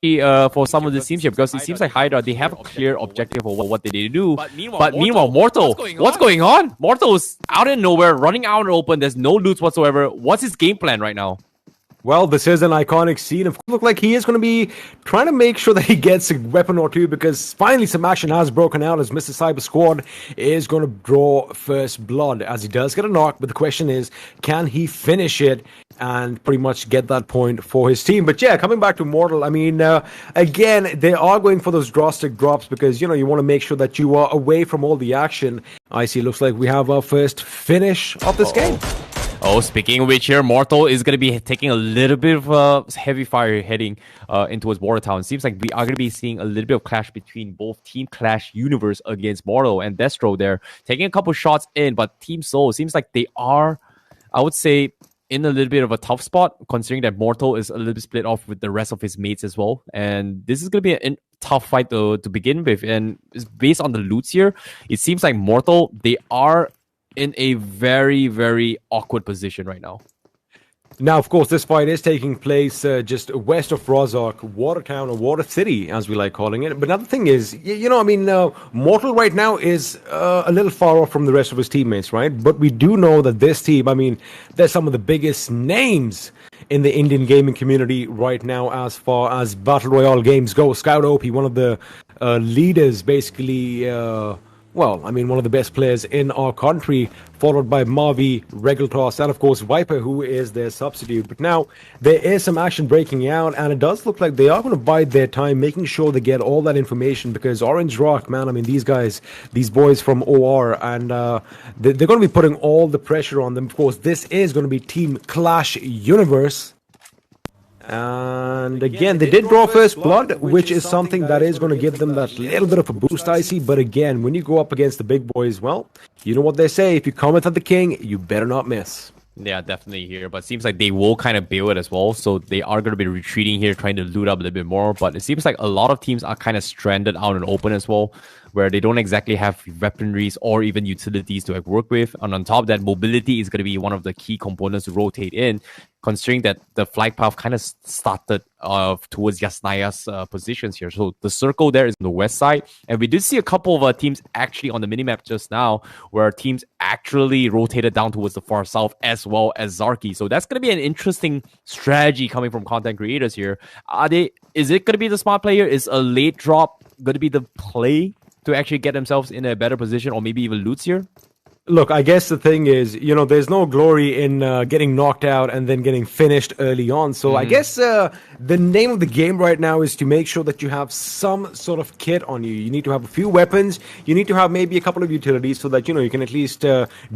for some of the teams here, because it seems like Hydra, they have a clear objective of what they need to do. But meanwhile, Mortal, what's going on? Mortal's out in nowhere, running out in the open. There's no loot whatsoever. What's his game plan right now? Well, this is an iconic scene. Of course, look like he is going to be trying to make sure that he gets a weapon or two, because finally some action has broken out as Mr. Cyber Squad is going to draw first blood as he does get a knock. But the question is, can he finish it and pretty much get that point for his team? But yeah, coming back to Mortal, I mean, again, they are going for those drastic drops because, you know, you want to make sure that you are away from all the action. I see, looks like we have our first finish of this game. Oh, speaking of which here, Mortal is going to be taking a little bit of heavy fire heading in towards Border Town. Seems like we are going to be seeing a little bit of clash between both Team Clash Universe against Mortal and Destro there. Taking a couple shots in, but Team Soul seems like they are, I would say, in a little bit of a tough spot, considering that Mortal is a little bit split off with the rest of his mates as well. And this is going to be a tough fight to begin with. And based on the loots here, it seems like Mortal, they are in a very, very awkward position right now. Now, of course, this fight is taking place just west of Rozhok, Watertown, or Water City, as we like calling it. But another thing is, you know, I mean, Mortal right now is a little far off from the rest of his teammates, right? But we do know that this team, I mean, they're some of the biggest names in the Indian gaming community right now as far as Battle Royale games go. Scout OP, one of the leaders, basically... well, I mean, one of the best players in our country, followed by Mavi, Regeltoss, and of course Viper, who is their substitute. But now there is some action breaking out, and it does look like they are going to bide their time, making sure they get all that information, because Orange Rock, man, I mean, these guys, these boys from OR, and they're going to be putting all the pressure on them. Of course, this is going to be Team Clash Universe. And again, they did draw first blood, which is something that is going to give them that little bit of a boost, I see. But again, when you go up against the big boys, well, you know what they say. If you comment at the king, you better not miss. Yeah, definitely here. But it seems like they will kind of bail it as well. So they are going to be retreating here, trying to loot up a little bit more. But it seems like a lot of teams are kind of stranded out in open as well, where they don't exactly have weaponries or even utilities to work with. And on top of that, mobility is going to be one of the key components to rotate in, considering that the flight path kind of started towards Yasnaya's positions here. So the circle there is on the west side. And we did see a couple of teams actually on the minimap just now, where teams actually rotated down towards the far south as well as Zarki. So that's going to be an interesting strategy coming from content creators here. Is it going to be the smart player? Is a late drop going to be the play to actually get themselves in a better position, or maybe even loots here? Look, I guess the thing is, you know, there's no glory in getting knocked out and then getting finished early on. So I guess the name of the game right now is to make sure that you have some sort of kit on you. You need to have a few weapons. You need to have maybe a couple of utilities so that, you know, you can at least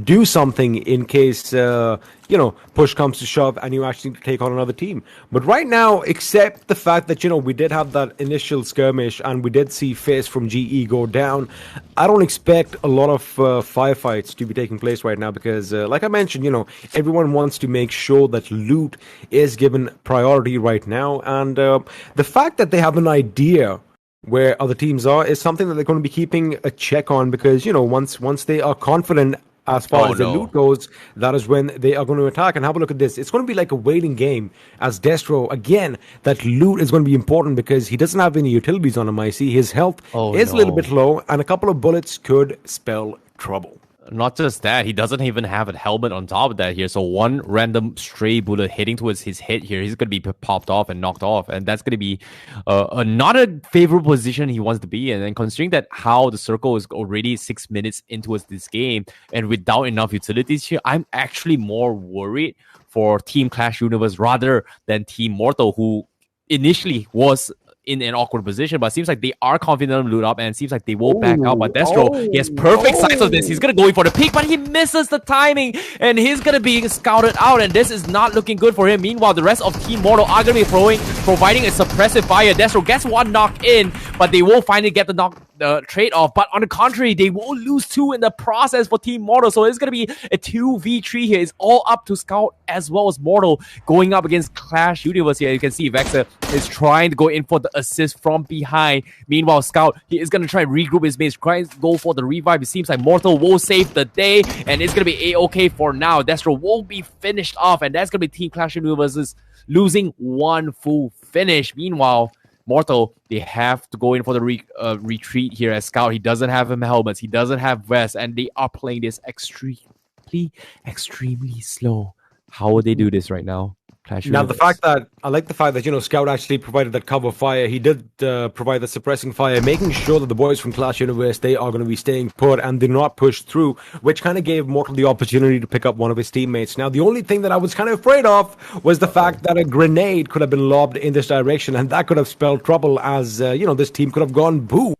do something in case, you know, push comes to shove and you actually need to take on another team. But right now, except the fact that, you know, we did have that initial skirmish and we did see Fizz from GE go down, I don't expect a lot of firefights to be taking place right now because, like I mentioned, you know, everyone wants to make sure that loot is given priority right now. And the fact that they have an idea where other teams are is something that they're going to be keeping a check on because, you know, once they are confident as far as the loot goes, that is when they are going to attack. And have a look at this. It's going to be like a waiting game as Destro. Again, that loot is going to be important because he doesn't have any utilities on him, I see. His health is a little bit low, and a couple of bullets could spell trouble. Not just that, he doesn't even have a helmet on top of that here. So one random stray bullet hitting towards his head here, he's going to be popped off and knocked off. And that's going to be not a favorable position he wants to be in. And considering that how the circle is already 6 minutes into this game and without enough utilities here, I'm actually more worried for Team Clash Universe rather than Team Mortal, who initially was in an awkward position, but it seems like they are confident to loot up, and it seems like they will back out. But Destro, he has perfect sights of this. He's going to go in for the peak, but he misses the timing, and he's going to be scouted out, and this is not looking good for him. Meanwhile, the rest of Team Mortal are going to be providing a suppressive fire. Destro gets one knock in, but they will finally get the trade-off. But on the contrary, they will lose two in the process for Team Mortal. So it's going to be a 2v3 here. It's all up to Scout as well as Mortal going up against Clash Universe here. You can see Vexer is trying to go in for the assist from behind. Meanwhile, Scout, he is going to try and regroup his mates, try to go for the revive. It seems like Mortal will save the day, and it's going to be a-okay for now. Destro will be finished off, and that's going to be Team Clash Universe's losing one full finish. Meanwhile, Mortal, they have to go in for the retreat here as Scout. He doesn't have him helmets. He doesn't have vests. And they are playing this extremely slow. How would they do this right now? Now, the fact that I like the fact that Scout actually provided that cover fire. He did provide the suppressing fire, making sure that the boys from Clash Universe, they are going to be staying put and did not push through, which kind of gave Mortal the opportunity to pick up one of his teammates. Now, the only thing that I was kind of afraid of was the fact that a grenade could have been lobbed in this direction, and that could have spelled trouble, as this team could have gone boo.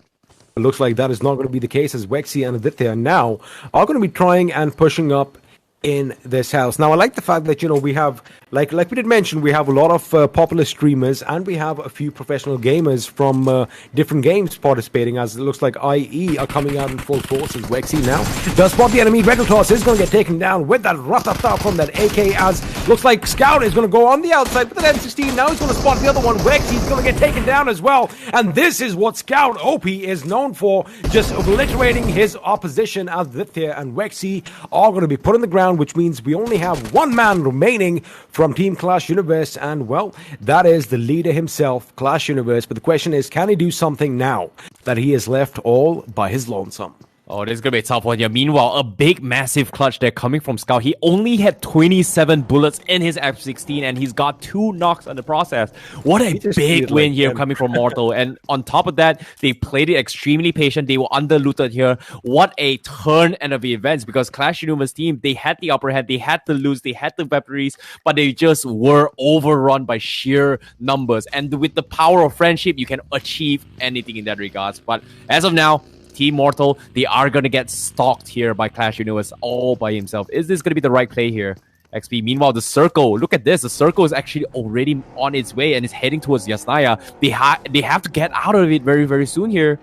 It looks like that is not going to be the case, as Wexy and Aditya now are going to be trying and pushing up in this house. Now, I like the fact that we have, like we did mention, we have a lot of popular streamers, and we have a few professional gamers from different games participating, as it looks like IE are coming out in full force. As Wexy now does spot the enemy. Red Toss is going to get taken down with that ratata from that AK, as looks like Scout is going to go on the outside with an M16. Now he's going to spot the other one. Wexy is going to get taken down as well, and this is what Scout OP is known for, just obliterating his opposition, as Aditya and Wexy are going to be put on the ground, which means we only have one man remaining from Team Clash Universe, and well, that is the leader himself, Clash Universe. But the question is, can he do something now that he is left all by his lonesome? Oh, this is going to be a tough one here. Meanwhile, a big, massive clutch there coming from Scout. He only had 27 bullets in his F-16, and he's got 2 knocks on the process. What a big win here coming from Mortal. And on top of that, they played it extremely patient. They were under-looted here. What a turn end of the events, because Clash Universe team, they had the upper hand, they had the loot, they had the weaponries, but they just were overrun by sheer numbers. And with the power of friendship, you can achieve anything in that regards. But as of now, Team Mortal, they are going to get stalked here by Clash Universe all by himself. Is this going to be the right play here, XP? Meanwhile, the Circle, look at this. The Circle is actually already on its way and is heading towards Yasnaya. They have to get out of it very, very soon here.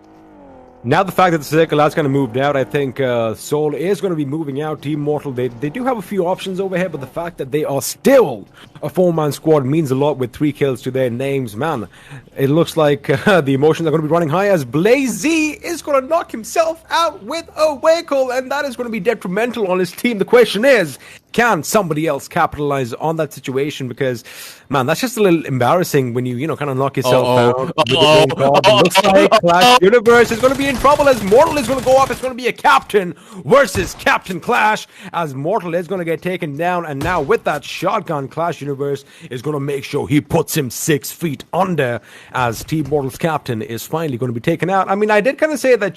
Now, the fact that the Circle has kind of moved out, I think Soul is going to be moving out. Team Mortal, they do have a few options over here, but the fact that they are still a 4-man squad means a lot with 3 kills to their names, man. It looks like the emotions are going to be running high, as Blazy is going to knock himself out with a vehicle, and that is going to be detrimental on his team. The question is, can somebody else capitalize on that situation? Because, man, that's just a little embarrassing when you kind of knock yourself out. It looks like Clash Universe is going to be in trouble, as Mortal is going to go up. It's going to be a Captain versus Captain Clash, as Mortal is going to get taken down. And now with that shotgun, Clash Universe is going to make sure he puts him 6 feet under, as Team Mortal's Captain is finally going to be taken out. I mean, I did kind of say that,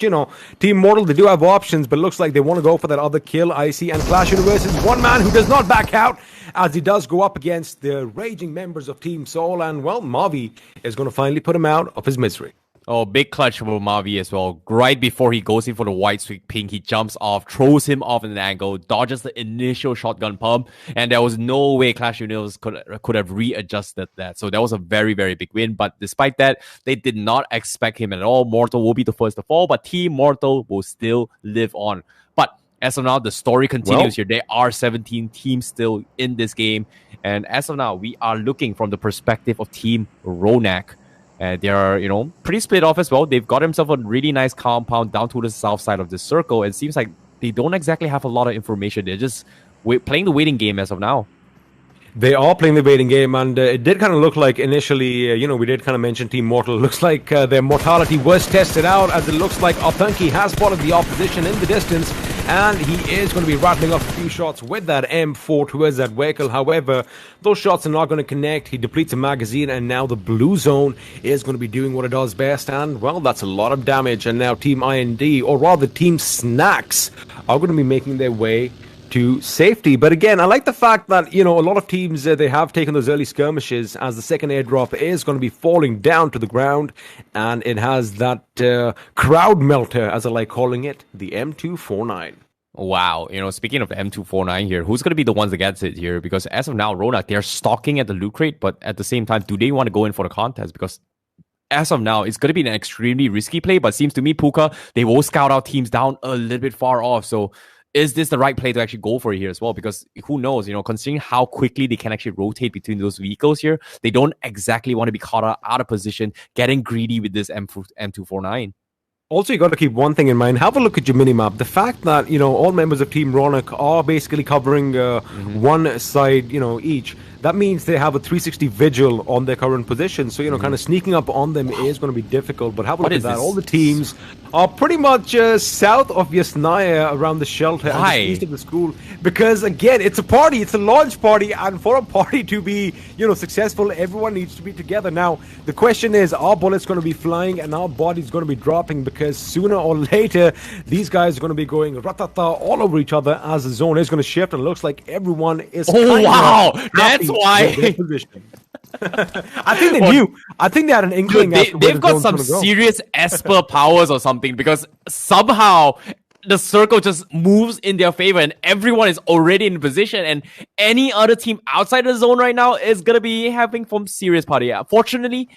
Team Mortal, they do have options, but it looks like they want to go for that other kill, IC, and Clash Universe is one man who does not back out, as he does go up against the raging members of Team Soul, and well, Mavi is going to finally put him out of his misery. Oh, big clutch for Mavi as well. Right before he goes in for the white sweep ping, he jumps off, throws him off in an angle, dodges the initial shotgun pump, and there was no way Clash Universe could have readjusted that. So that was a very, very big win. But despite that, they did not expect him at all. Mortal will be the first to fall, but Team Mortal will still live on. But as of now, the story continues here. There are 17 teams still in this game. And as of now, we are looking from the perspective of Team Ronak. They are, pretty split off as well. They've got themselves a really nice compound down to the south side of the circle. It seems like they don't exactly have a lot of information. They're just playing the waiting game as of now. They are playing the waiting game, and it did kind of look like initially, we did kind of mention Team Mortal. Looks like their mortality was tested out, as it looks like Opunky has spotted the opposition in the distance, and he is going to be rattling off a few shots with that M4 towards that vehicle. However, those shots are not going to connect. He depletes a magazine, and now the blue zone is going to be doing what it does best, and well, that's a lot of damage. And now Team IND, or rather Team Snacks, are going to be making their way to safety. But again, I like the fact that, a lot of teams, they have taken those early skirmishes, as the second airdrop is going to be falling down to the ground, and it has that crowd melter, as I like calling it, the M249. Wow, speaking of the M249 here, who's going to be the ones that gets it here? Because as of now, Ronak, they're stalking at the loot crate, but at the same time, do they want to go in for the contest? Because as of now, it's going to be an extremely risky play, but it seems to me, Puka, they will scout out teams down a little bit far off. So is this the right play to actually go for here as well? Because who knows, considering how quickly they can actually rotate between those vehicles here, they don't exactly want to be caught out of position, getting greedy with this M249. Also, you got to keep one thing in mind. Have a look at your minimap. The fact that, all members of Team Ronak are basically covering one side, each. that means they have a 360 vigil on their current position. So, kind of sneaking up on them is going to be difficult. But have a look at that. All the teams are pretty much south of Yasnaya around the shelter and just east of the school. Because, again, it's a party. It's a launch party. And for a party to be, successful, everyone needs to be together. Now, the question is, are bullets going to be flying and our bodies going to be dropping? Because sooner or later, these guys are going to be going ratata all over each other as the zone is going to shift. And it looks like everyone is that's why. I think they knew. I think they had an inkling. They've got some serious Esper powers or something, because somehow the circle just moves in their favor and everyone is already in position, and any other team outside the zone right now is going to be having some serious party. Fortunately,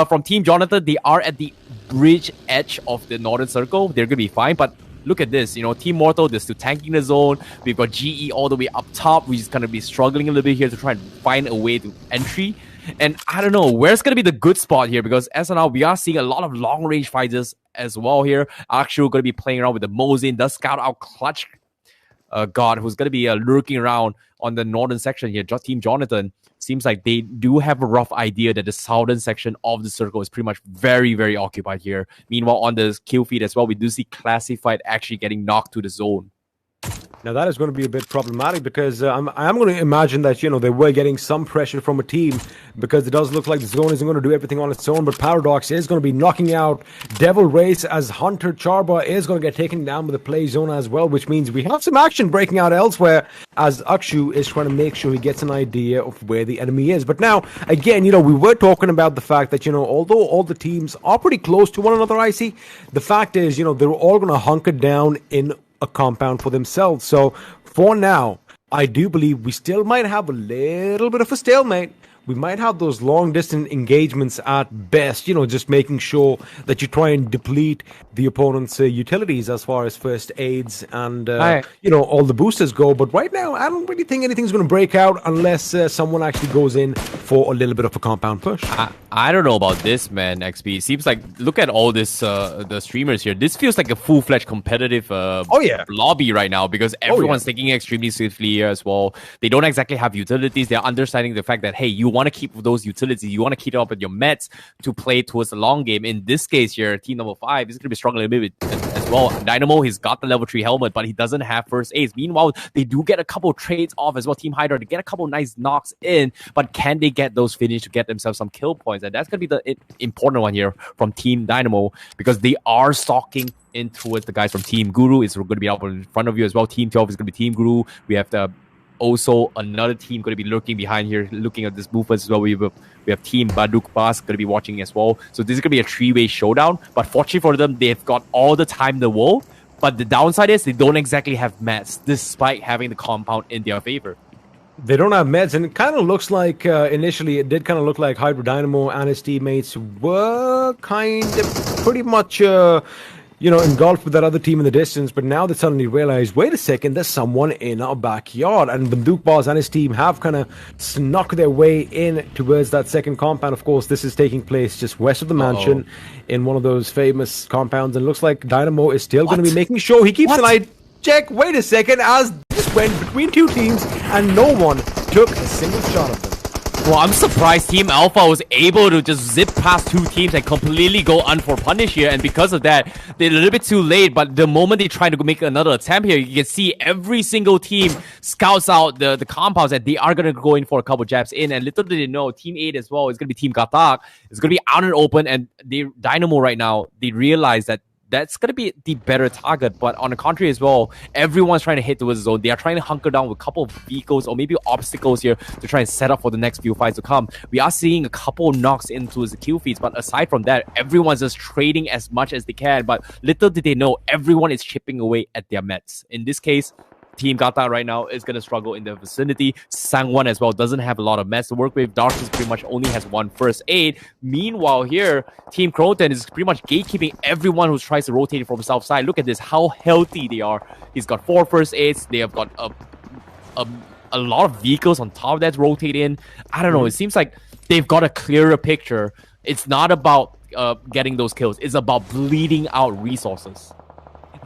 from Team Jonathan, they are at the bridge edge of the northern circle. They're going to be fine, but look at this, Team Mortal, they're still tanking the zone. We've got GE all the way up top. We're just going to be struggling a little bit here to try and find a way to entry. And I don't know, where's going to be the good spot here? Because as of now, we are seeing a lot of long-range fighters as well here. Actually, we're going to be playing around with the Mosin, the scout out Clutch God, who's going to be lurking around on the northern section here. Team Jonathan seems like they do have a rough idea that the southern section of the circle is pretty much very, very occupied here. Meanwhile, on the kill feed as well, we do see Classified actually getting knocked to the zone. Now, that is going to be a bit problematic, because I'm going to imagine that, they were getting some pressure from a team, because it does look like the zone isn't going to do everything on its own. But Paradox is going to be knocking out Devil Race, as Hunter Charba is going to get taken down with the play zone as well, which means we have some action breaking out elsewhere, as Akshu is trying to make sure he gets an idea of where the enemy is. But now, again, we were talking about the fact that, although all the teams are pretty close to one another, Icy, the fact is, they're all going to hunker down in a compound for themselves. So for now, I do believe we still might have a little bit of a stalemate. We might have those long distance engagements at best, just making sure that you try and deplete the opponent's utilities as far as first aids and, all the boosters go. But right now, I don't really think anything's going to break out unless someone actually goes in for a little bit of a compound push. I don't know about this, man, XP. It seems like, look at all this, the streamers here. This feels like a full-fledged competitive lobby right now, because everyone's taking it extremely swiftly here as well. They don't exactly have utilities. They're understanding the fact that, hey, you want to keep those utilities. You want to keep it up with your mets to play towards the long game. In this case here, team number 5 is going to be struggling a bit as well. Dynamo, he's got the level 3 helmet, but he doesn't have first aids. Meanwhile, they do get a couple trades off as well. Team Hydra, they get a couple nice knocks in, but can they get those finished to get themselves some kill points? And that's going to be the important one here from Team Dynamo, because they are stalking in towards the guys from Team Guru. Is going to be up in front of you as well. Team 12 is going to be Team Guru. We have also another team going to be lurking behind here, looking at this movement as well. We have Team Baduk Bas going to be watching as well. So this is going to be a 3-way showdown. But fortunately for them, they've got all the time in the world. But the downside is they don't exactly have mats, despite having the compound in their favor. They don't have meds, and it kind of looks like, initially, it did kind of look like Hydro Dynamo and his teammates were kind of pretty much, engulfed with that other team in the distance. But now they suddenly realize, wait a second, there's someone in our backyard. And Banduk Baz and his team have kind of snuck their way in towards that second compound. Of course, this is taking place just west of the mansion in one of those famous compounds. And it looks like Dynamo is still going to be making sure he keeps an eye check. Wait a second, as this went between two teams and no one took a single shot of them. Well, I'm surprised Team Alpha was able to just zip past two teams and completely go unpunished here. And because of that, they're a little bit too late. But the moment they try to make another attempt here, you can see every single team scouts out the compounds, and they are going to go in for a couple jabs in. And little did they know, Team 8 as well is going to be Team Katak. It's going to be out and open. And Dynamo right now, they realize that that's going to be the better target. But on the contrary as well, everyone's trying to hit towards the zone. They are trying to hunker down with a couple of vehicles or maybe obstacles here to try and set up for the next few fights to come. We are seeing a couple knocks into the kill feeds, but aside from that, everyone's just trading as much as they can. But little did they know, everyone is chipping away at their mets. In this case, Team Gata right now is going to struggle in the vicinity. Sangwon as well doesn't have a lot of mess to work with. Darkness pretty much only has one first aid. Meanwhile here, Team Croton is pretty much gatekeeping everyone who tries to rotate from the south side. Look at this, how healthy they are. He's got 4 first aids. They have got a lot of vehicles on top of that rotate in. I don't know, it seems like they've got a clearer picture. It's not about getting those kills. It's about bleeding out resources.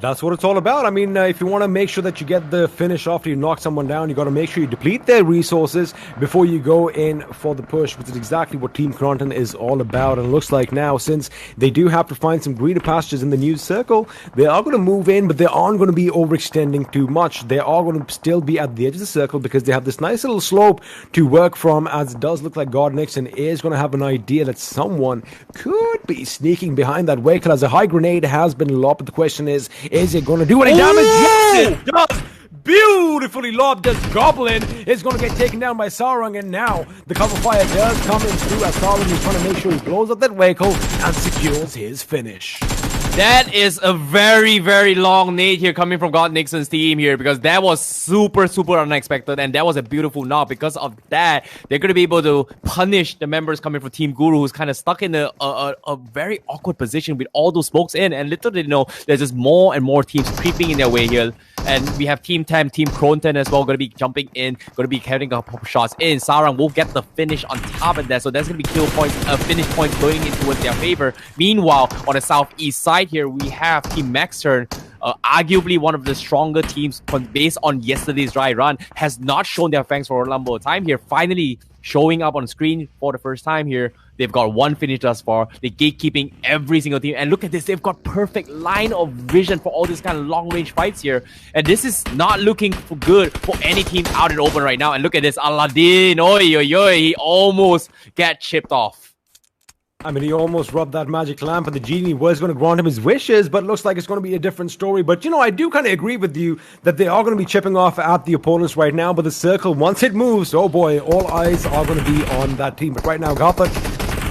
That's what it's all about. I mean, if you want to make sure that you get the finish after you knock someone down, you got to make sure you deplete their resources before you go in for the push, which is exactly what Team Cronton is all about. And it looks like now, since they do have to find some greener pastures in the new circle, they are going to move in, but they aren't going to be overextending too much. They are going to still be at the edge of the circle because they have this nice little slope to work from, as it does look like God Nixon is going to have an idea that someone could be sneaking behind that vehicle as a high grenade has been lobbed. But the question is it going to do any damage? Yes, it does! Beautifully lobbed as Goblin is going to get taken down by Sarang, and now the cover fire does come in through as Sarang is trying to make sure he blows up that vehicle and secures his finish. That is a very, very long nade here coming from God Nixon's team here, because that was super, super unexpected, and that was a beautiful knock. Because of that, they're going to be able to punish the members coming from Team Guru, who's kind of stuck in a very awkward position with all those smokes in, and little did they know, there's just more and more teams creeping in their way here. And we have Team Tam, Team Cronton as well, going to be jumping in, going to be carrying a couple shots in. Sarang will get the finish on top of that, so that's going to be kill points, finish points going in towards their favor. Meanwhile, on the southeast side here, we have Team Maxern, arguably one of the stronger teams based on yesterday's dry run, has not shown their fangs for a number of time here. Finally showing up on screen for the first time here. They've got one finish thus far. They're gatekeeping every single team. And look at this. They've got perfect line of vision for all these kind of long-range fights here. And this is not looking for good for any team out in the open right now. And look at this. Aladdin. Oi, oi, oi. He almost got chipped off. I mean, he almost rubbed that magic lamp, and the genie was going to grant him his wishes, but it looks like it's going to be a different story. But, you know, I do kind of agree with you that they are going to be chipping off at the opponents right now, but the circle, once it moves, oh boy, all eyes are going to be on that team. But right now, Gothic,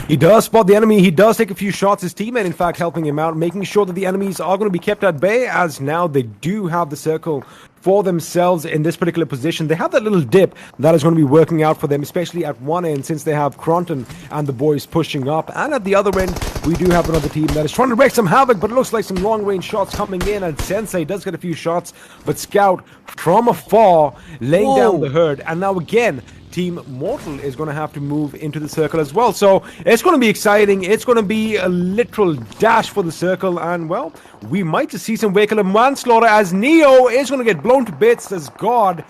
he does spot the enemy. He does take a few shots. His teammate, in fact, helping him out, making sure that the enemies are going to be kept at bay, as now they do have the circle for themselves in this particular position. They have that little dip that is going to be working out for them, especially at one end, since they have Cronton and the boys pushing up. And at the other end, we do have another team that is trying to wreak some havoc, but it looks like some long-range shots coming in, and Sensei does get a few shots, but Scout from afar laying down the herd. And now again, Team Mortal is going to have to move into the circle as well. So it's going to be exciting. It's going to be a literal dash for the circle. And, well, we might just see some vehicular manslaughter as Neo is going to get blown to bits as God.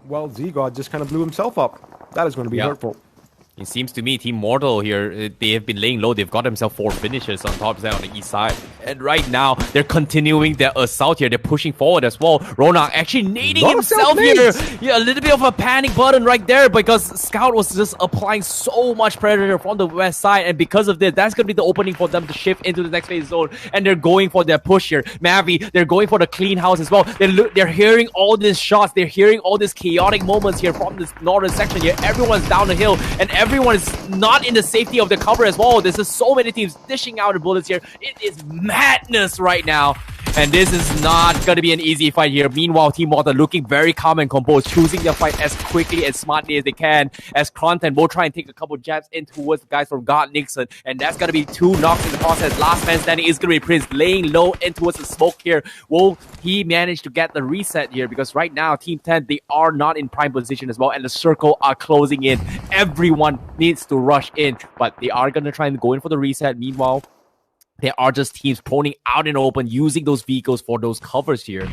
Well, Z-God just kind of blew himself up. That is going to be hurtful. It seems to me Team Mortal here, they have been laying low. They've got themselves 4 finishes on top of that on the east side. And right now, they're continuing their assault here. They're pushing forward as well. Ronak actually nading himself here. Yeah, a little bit of a panic button right there, because Scout was just applying so much pressure from the west side. And because of this, that's going to be the opening for them to shift into the next phase zone. And they're going for their push here. Mavi, they're going for the clean house as well. They're hearing all these shots. They're hearing all these chaotic moments here from this northern section here. Everyone's down the hill, and everyone is not in the safety of the cover as well. There's just so many teams dishing out the bullets here. It is madness right now. And this is not going to be an easy fight here. Meanwhile, Team Water looking very calm and composed, choosing their fight as quickly and smartly as they can. As Cronton will try and take a couple jabs in towards the guys from God Nixon. And that's going to be 2 knocks in the process. Last man standing is going to be Prince, laying low in towards the smoke here. Will he manage to get the reset here? Because right now, Team 10, they are not in prime position as well. And the circle are closing in. Everyone needs to rush in. But they are going to try and go in for the reset. Meanwhile, there are just teams proning out in open, using those vehicles for those covers here.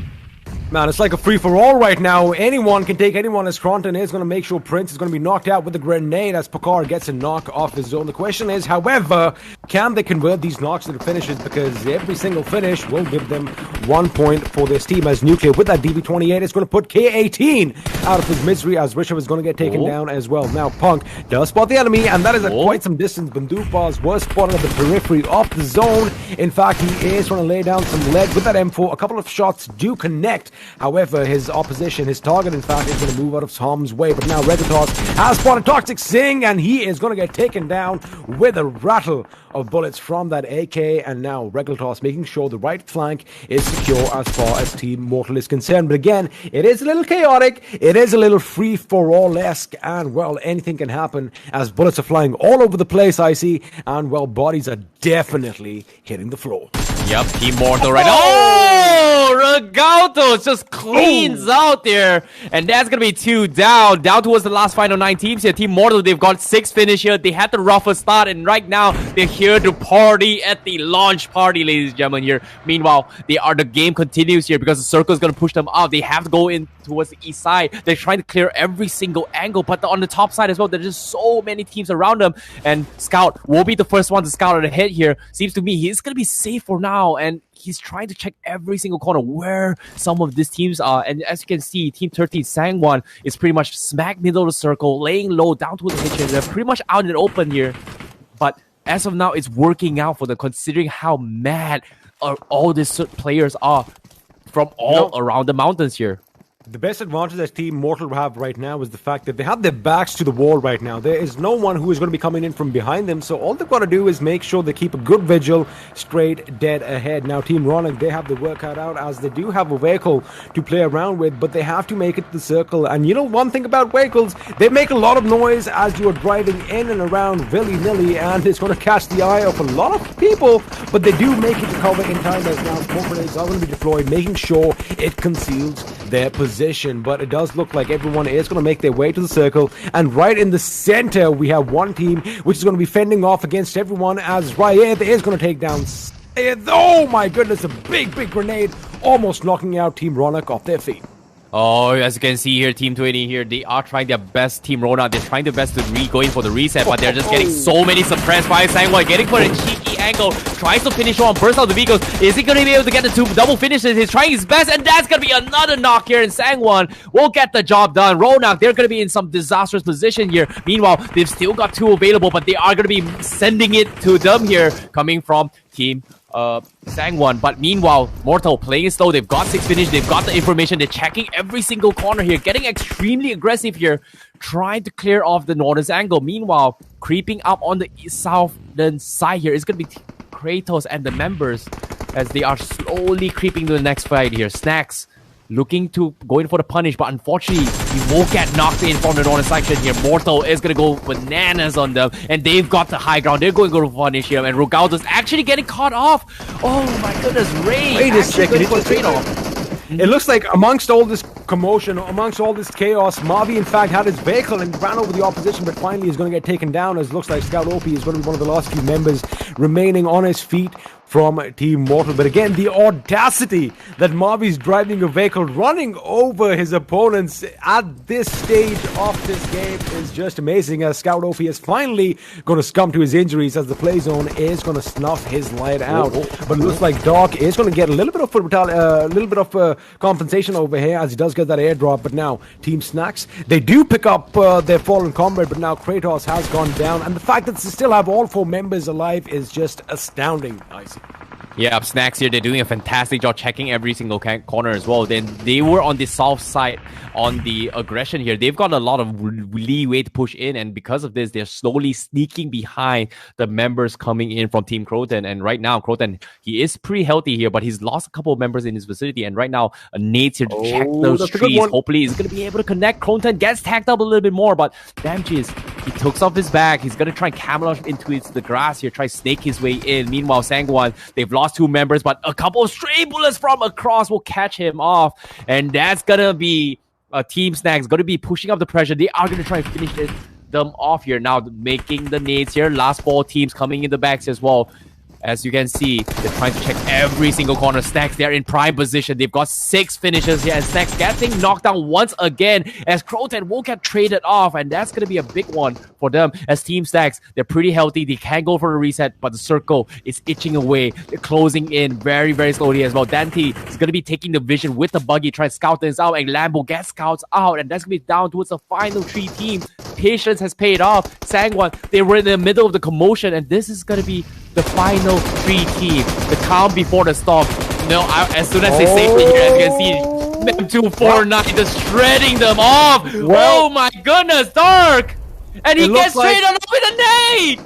Man, it's like a free-for-all right now. Anyone can take anyone, as Cronton is going to make sure Prince is going to be knocked out with a grenade as Pakar gets a knock off his zone. The question is, however, can they convert these knocks into finishes? Because every single finish will give them 1 point for this team, as Nuclear with that DB28 is going to put K18 out of his misery, as Rishabh is going to get taken down as well. Now, Punk does spot the enemy, and that is at quite some distance. Bandook Bars was spotted at the periphery of the zone. In fact, he is trying to lay down some lead with that M4. A couple of shots do connect. However, his opposition, his target, in fact, is going to move out of harm's way. But now Regatos has spotted Toxic Singh, and he is going to get taken down with a rattle of bullets from that AK. And now Regatos making sure the right flank is secure as far as Team Mortal is concerned. But again, it is a little chaotic. It is a little free-for-all-esque. And, well, anything can happen as bullets are flying all over the place, I see. And, well, bodies are definitely hitting the floor. Yep, Team Mortal right now. Oh, Regaltos just cleans out there. And that's going to be 2 down. Down towards the last final 9 teams here. Team Mortal, they've got 6 finish here. They had the roughest start. And right now, they're here to party at the launch party, ladies and gentlemen here. Meanwhile, the game continues here because the circle is going to push them out. They have to go in towards the east side. They're trying to clear every single angle. But on the top side as well, there's just so many teams around them. And Scout will be the first one to scout ahead here. Seems to me he's going to be safe for now. And he's trying to check every single corner where some of these teams are. And as you can see, Team 13 Sangwon is pretty much smack middle of the circle, laying low down to the hitches. They're pretty much out in the open here. But as of now, it's working out for them, considering how mad all these players are from all around the mountains here. The best advantage that Team Mortal have right now is the fact that they have their backs to the wall right now. There is no one who is going to be coming in from behind them, so all they've got to do is make sure they keep a good vigil straight dead ahead. Now, Team Ronak, they have the workout out as they do have a vehicle to play around with, but they have to make it to the circle. And you know one thing about vehicles, they make a lot of noise as you are driving in and around willy-nilly, and it's going to catch the eye of a lot of people, but they do make it to cover in time as now smoke grenades are going to be deployed, making sure it conceals their position. But it does look like everyone is going to make their way to the circle, and right in the center we have one team which is going to be fending off against everyone as Ryeth is going to take down oh my goodness, a big grenade almost knocking out Team Ronak off their feet. Oh, as you can see here, Team 20 here, they are trying their best. Team Rona, they're trying their best to go in for the reset, but they're just getting so many suppressed by Sangwon, getting for a cheeky angle, tries to finish on, burst out the vehicles. Is he going to be able to get the 2 double finishes? He's trying his best, and that's going to be another knock here, and Sangwon will get the job done. Ronak, they're going to be in some disastrous position here. Meanwhile, they've still got 2 available, but they are going to be sending it to them here, coming from Team Sangwon. But meanwhile, Mortal playing it slow. They've got 6 finish. They've got the information. They're checking every single corner here, getting extremely aggressive here, trying to clear off the northern angle. Meanwhile, creeping up on the southern side here is going to be Kratos and the members as they are slowly creeping to the next fight here. Snacks looking to go in for the punish, but unfortunately, he won't get knocked in from the northern section here. Mortal is going to go bananas on them, and they've got the high ground. They're going to go to punish here, and Rogaldo's actually getting caught off. Oh my goodness, Ray! Wait a second, It looks like amongst all this commotion, amongst all this chaos, Mavi in fact had his vehicle and ran over the opposition, but finally is going to get taken down as it looks like Scout OP is going to be one of the last few members remaining on his feet from Team Mortal. But again, the audacity that Mavi's driving a vehicle, running over his opponents at this stage of this game is just amazing, as Scout OP is finally going to succumb to his injuries as the play zone is going to snuff his light out. But it looks like Doc is going to get a little bit of compensation over here as he does get that airdrop. But now Team Snacks, they do pick up their fallen comrade, but now Kratos has gone down, and the fact that they still have all 4 members alive is just astounding. Yeah, Snacks here, they're doing a fantastic job checking every single corner as well. Then they were on the south side on the aggression here. They've got a lot of leeway to push in, and because of this, they're slowly sneaking behind the members coming in from Team Croton. And right now, Croton, he is pretty healthy here, but he's lost a couple of members in his vicinity. And right now, Nate's here to check those trees. Hopefully, he's going to be able to connect. Croton gets tagged up a little bit more, but Damages, he takes off his back. He's going to try and camouflage into the grass here, try to snake his way in. Meanwhile, Sangwon, they've lost 2 members, but a couple of stray bullets from across will catch him off, and that's gonna be Team Snacks going to be pushing up the pressure. They are going to try and finish them off here now, making the nades here. Last 4 teams coming in the backs as well. As you can see, they're trying to check every single corner. Snacks, they're in prime position. They've got 6 finishes here, and Snacks getting knocked down once again as Croton will get traded off, and that's going to be a big one for them. As Team Snacks, they're pretty healthy. They can go for a reset, but the circle is itching away. They're closing in very, very slowly as well. Dante is going to be taking the vision with the buggy, trying to scout things out, and Lambo gets scouts out, and that's going to be down towards the final 3 teams. Patience has paid off. Sangwon, they were in the middle of the commotion, and this is going to be the final 3 teams. The calm before the storm. As soon as they safely here, as you can see, them 249 just shredding them off. Oh my goodness, Dark! And he gets straight on with a nade!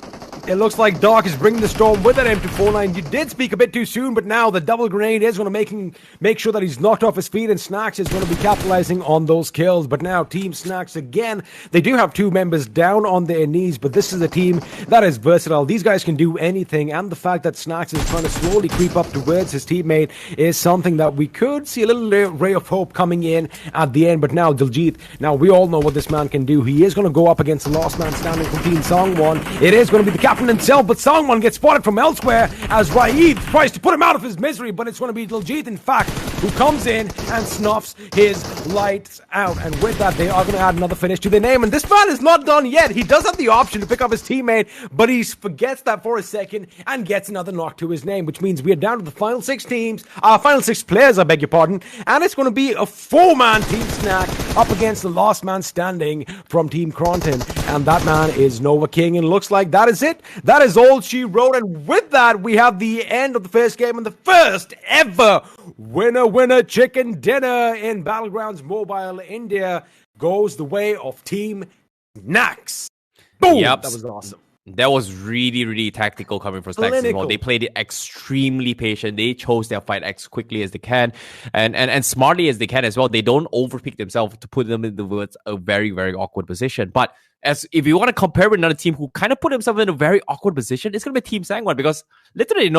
It looks like Dark is bringing the storm with an M249. You did speak a bit too soon, but now the double grenade is going to make sure that he's knocked off his feet, and Snacks is going to be capitalizing on those kills. But now Team Snacks again, they do have 2 members down on their knees, but this is a team that is versatile. These guys can do anything, and the fact that Snacks is trying to slowly creep up towards his teammate is something that we could see a little ray of hope coming in at the end. But now Diljit, now we all know what this man can do. He is going to go up against the last man standing from Team Songwon. It is going to be the captain himself, but Songwon gets spotted from elsewhere as Raid tries to put him out of his misery, but it's going to be Diljit, in fact, who comes in and snuffs his lights out. And with that, they are going to add another finish to their name. And this man is not done yet. He does have the option to pick up his teammate, but he forgets that for a second and gets another knock to his name, which means we are down to the final 6 players, I beg your pardon, and it's going to be a 4-man Team Snack up against the last man standing from Team Cronton, and that man is Nova King, and looks like that is it. That is all she wrote, and with that, we have the end of the first game and the first ever winner chicken dinner in Battlegrounds Mobile India goes the way of Team Nax. Boom! Yep. That was awesome. That was really, really tactical coming from Stacks as well. They played it extremely patient. They chose their fight as quickly as they can and smartly as they can as well. They don't overpick themselves to put them in a very, very awkward position. But as if you want to compare with another team who kind of put themselves in a very awkward position, it's going to be Team Sangwon, because literally,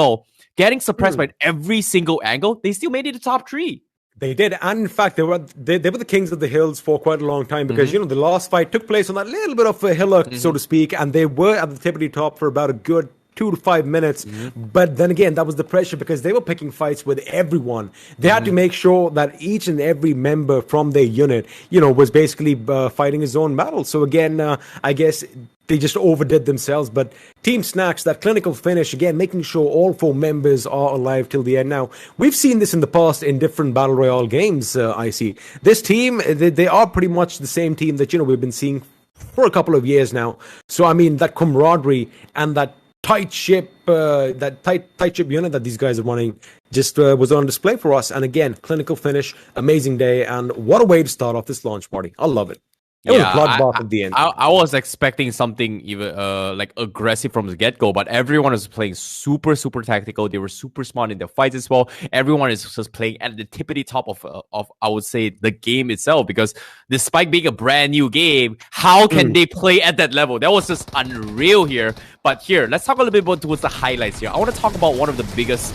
getting suppressed by every single angle, they still made it to top 3. They did, and in fact, they were the kings of the hills for quite a long time, because the last fight took place on that little bit of a hillock, so to speak, and they were at the tippity top for about a good 2 to 5 minutes. But then again, that was the pressure, because they were picking fights with everyone. They had to make sure that each and every member from their unit, was basically fighting his own battle. So again, I guess they just overdid themselves. But Team Snacks, that clinical finish, again, making sure all 4 members are alive till the end. Now, we've seen this in the past in different Battle Royale games, I see. This team, they are pretty much the same team that, we've been seeing for a couple of years now. So, I mean, that camaraderie and that tight ship unit that these guys are running just was on display for us. And again, clinical finish, amazing day, and what a way to start off this launch party. I love it. It was a bloodbath at the end. I was expecting something even like aggressive from the get-go, but everyone was playing super, super tactical. They were super smart in their fights as well. Everyone is just playing at the tippity top of I would say, the game itself, because despite being a brand new game, how can they play at that level? That was just unreal here. But here, let's talk a little bit about towards the highlights here. I want to talk about one of the biggest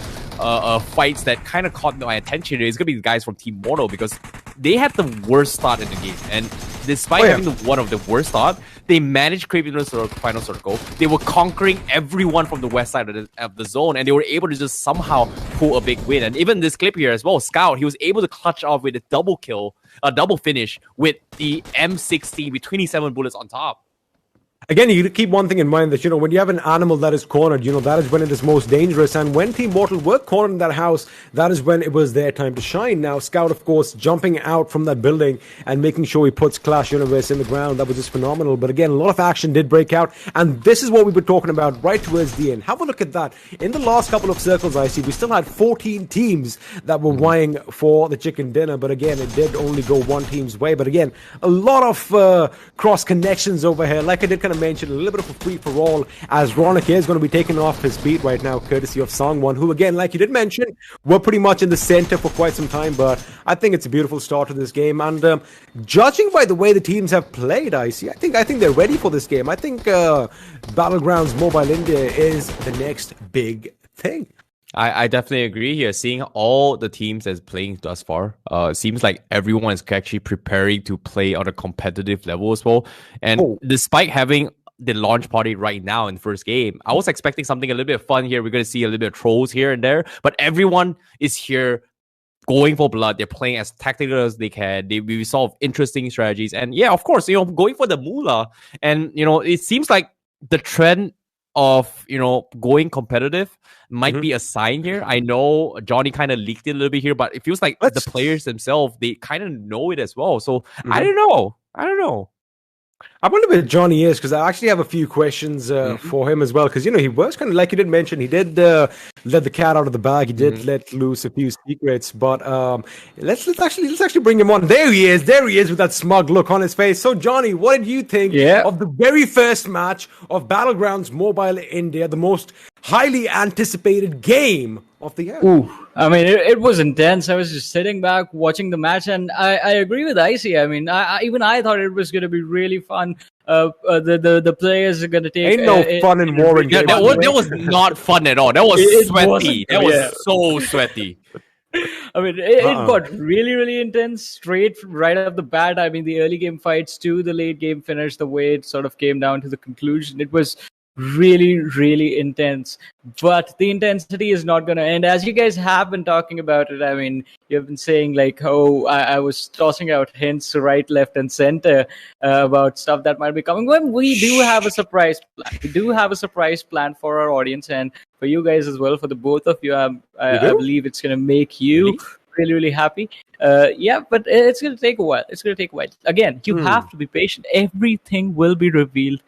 fights that kind of caught my attention. It's going to be the guys from Team Mono, because they had the worst start in the game. And despite having one of the worst start, they managed creeping into the final circle. They were conquering everyone from the west side of the zone, and they were able to just somehow pull a big win. And even this clip here as well, Scout, he was able to clutch off with a double finish with the M16 with 27 bullets on top. Again, you keep one thing in mind, that, when you have an animal that is cornered, that is when it is most dangerous. And when Team Mortal were cornered in that house, that is when it was their time to shine. Now, Scout, of course, jumping out from that building and making sure he puts Clash Universe in the ground, that was just phenomenal. But again, a lot of action did break out. And this is what we were talking about right towards the end. Have a look at that. In the last couple of circles, I see, we still had 14 teams that were vying for the chicken dinner. But again, it did only go one team's way. But again, a lot of cross connections over here. Like I did kind of mention, a little bit of a free-for-all, as Ronak is going to be taken off his feet right now, courtesy of Songwon, who, again, like you did mention, were pretty much in the center for quite some time. But I think it's a beautiful start to this game. And judging by the way the teams have played, I think they're ready for this game. I think Battlegrounds Mobile India is the next big thing. I definitely agree here. Seeing all the teams that's playing thus far, seems like everyone is actually preparing to play on a competitive level as well. And despite having the launch party right now in the first game, I was expecting something a little bit of fun here. We're going to see a little bit of trolls here and there, but everyone is here going for blood. They're playing as tactical as they can. We solve interesting strategies. And yeah, of course, going for the moolah. And, it seems like the trend of, going competitive might be a sign here. I know Johnny kind of leaked it a little bit here, but it feels like the players themselves, they kind of know it as well. So I don't know. I wonder where Johnny is because I actually have a few questions for him as well. Because he was kind of like you did mention, he did let the cat out of the bag. He did let loose a few secrets. But let's actually bring him on. There he is. There he is with that smug look on his face. So Johnny, what did you think of the very first match of Battlegrounds Mobile India, the most highly anticipated game of the year? Ooh, I mean, it was intense. I was just sitting back watching the match, and I agree with Icy. I mean, even I thought it was going to be really fun. The players are going to take. Ain't no fun in war and that was not fun at all. That was sweaty. That was so sweaty. I mean, it got really, really intense straight right off the bat. I mean, the early game fights to the late game finish, the way it sort of came down to the conclusion, it was really, really intense. But the intensity is not going to end. As you guys have been talking about it, I mean, you've been saying like, oh, I was tossing out hints right, left, and center about stuff that might be coming. Well, we do have a surprise plan. We do have a surprise plan for our audience and for you guys as well, for the both of you. I believe it's going to make you really, really happy. Yeah, but it's going to take a while. It's going to take a while. Again, you have to be patient. Everything will be revealed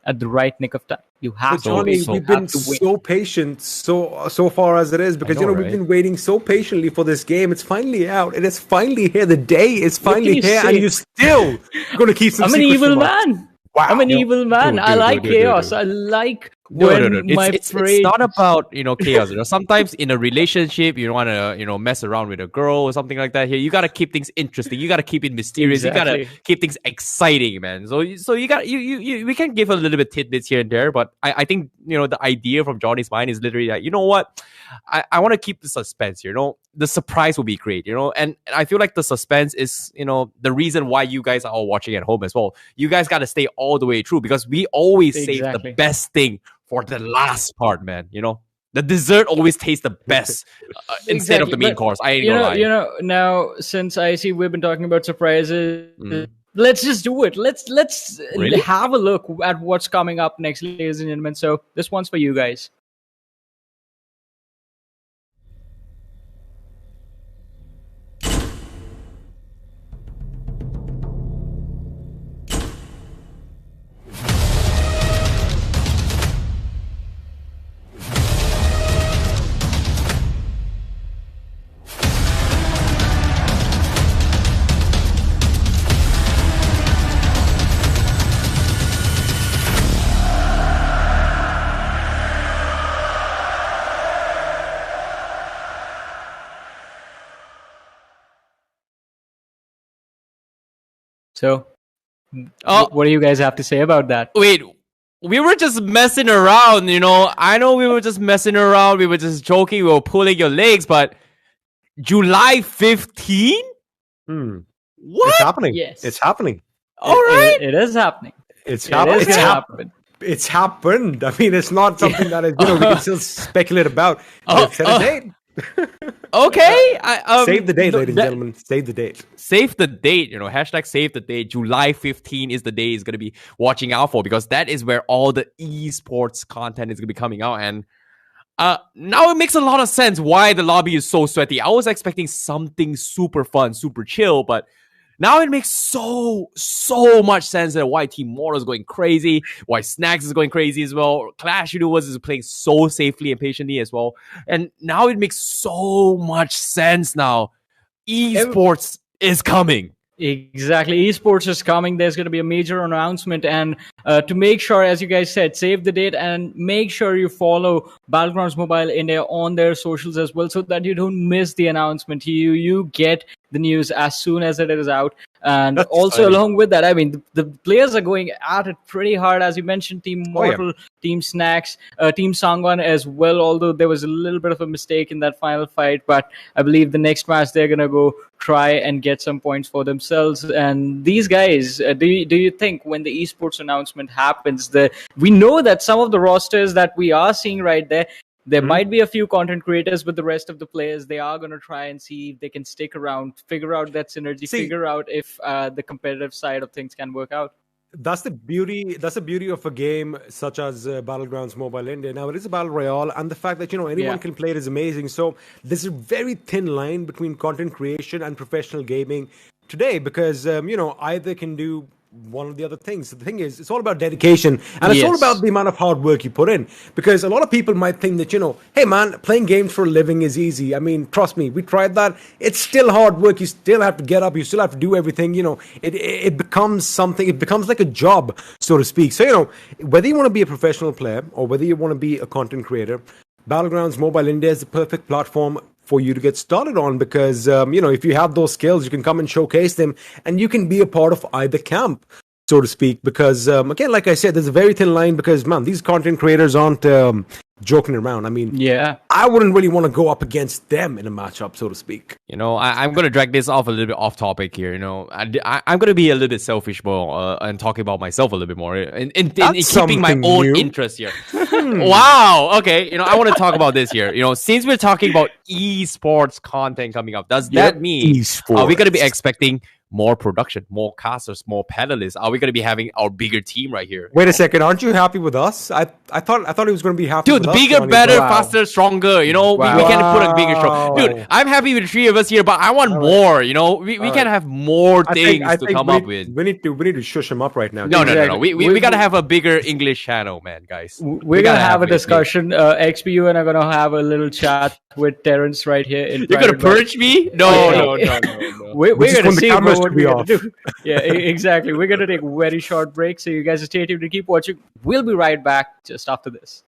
at the right nick of time. You have to. Johnny, we've been so patient so far as it is because we've been waiting so patiently for this game. It's finally out. It is finally here. The day is finally here, and you're still going to keep some. I'm an evil man. Wow. I'm an evil man. I like chaos. I like It's not about chaos. Sometimes in a relationship you want to mess around with a girl or something like that. Here you got to keep things interesting. You got to keep it mysterious. Exactly. You got to keep things exciting, man. So you got we can give a little bit tidbits here and there, but I think the idea from Johnny's mind is literally that what I want to keep the suspense here. The surprise will be great. And I feel like the suspense is the reason why you guys are all watching at home as well. You guys got to stay all the way through because we always save the best thing for the last part, man. The dessert always tastes the best instead of the main course. I ain't gonna lie. Now since I see we've been talking about surprises, let's just do it. Let's really have a look at what's coming up next, ladies and gentlemen. So this one's for you guys. So, what do you guys have to say about that? Wait, we were just messing around, I know we were just messing around. We were just joking. We were pulling your legs, but July 15? What? It's happening. Yes. It's happening. All right. It is happening. It's happening. It's happened. It's happened. I mean, it's not something that is, we can still speculate about. Set a date. Okay. Save the date, ladies and gentlemen. Save the date. Save the date. Hashtag save the date. July 15 is the day is going to be watching out for because that is where all the esports content is going to be coming out. And now it makes a lot of sense why the lobby is so sweaty. I was expecting something super fun, super chill, but now it makes so much sense that why Team Mortal is going crazy, why Snacks is going crazy as well. Clash Universe is playing so safely and patiently as well. And now it makes so much sense now. Esports is coming. Exactly. Esports is coming. There's going to be a major announcement. And to make sure, as you guys said, save the date and make sure you follow Battlegrounds Mobile India on their socials as well so that you don't miss the announcement. You get the news as soon as it is out. And that's also exciting. Along with that, I mean, the players are going at it pretty hard. As you mentioned, Team Mortal, Team Snacks, Team Sangwan as well, although there was a little bit of a mistake in that final fight. But I believe the next match, they're going to go try and get some points for themselves. And these guys, do you think when the esports announcement happens, we know that some of the rosters that we are seeing right there might be a few content creators, but the rest of the players, they are going to try and see if they can stick around, figure out that synergy, figure out if the competitive side of things can work out. That's the beauty of a game such as Battlegrounds Mobile India. Now, it is a battle royale, and the fact that anyone can play it is amazing. So there's a very thin line between content creation and professional gaming today because either can do one of the other things. The thing is, it's all about dedication, and it's all about Yes. the amount of hard work you put in. Because a lot of people might think that, hey man, playing games for a living is easy. I mean, trust me, we tried that. It's still hard work. You still have to get up. You still have to do everything. It becomes something. It becomes like a job, so to speak. So whether you want to be a professional player or whether you want to be a content creator, Battlegrounds Mobile India is the perfect platform for you to get started on because if you have those skills, you can come and showcase them, and you can be a part of either camp, so to speak. Because again, like I said, there's a very thin line because man, these content creators aren't joking around. I mean, Yeah. I wouldn't really want to go up against them in a matchup, so to speak. I'm going to drag this off a little bit off topic here. I'm going to be a little bit selfish more and talking about myself a little bit more in That's keeping my something own new. interest here. Wow. Okay. I want to talk about this here. Since we're talking about esports content coming up, does that mean are we going to be Esports. expecting more production, more casters, more panelists? Are we going to be having our bigger team right here? Wait a second, aren't you happy with us? I thought he was going to be happy Dude, with us. bigger, Johnny, better, but- faster, stronger. We can put a bigger strong. Dude, Wow. I'm happy with the three of us here, but I want more. We can have more things to come up with. We need to shush him up right now. No. Exactly. We gotta have a bigger English channel, man, guys. We're gonna have a discussion. XPU and I'm gonna have a little chat with Terrence right here. You're gonna purge me? No. We're just gonna want the see cameras what to be we're gonna off. do. Yeah, exactly. We're gonna take a very short break, so you guys stay tuned to keep watching. We'll be right back just after this.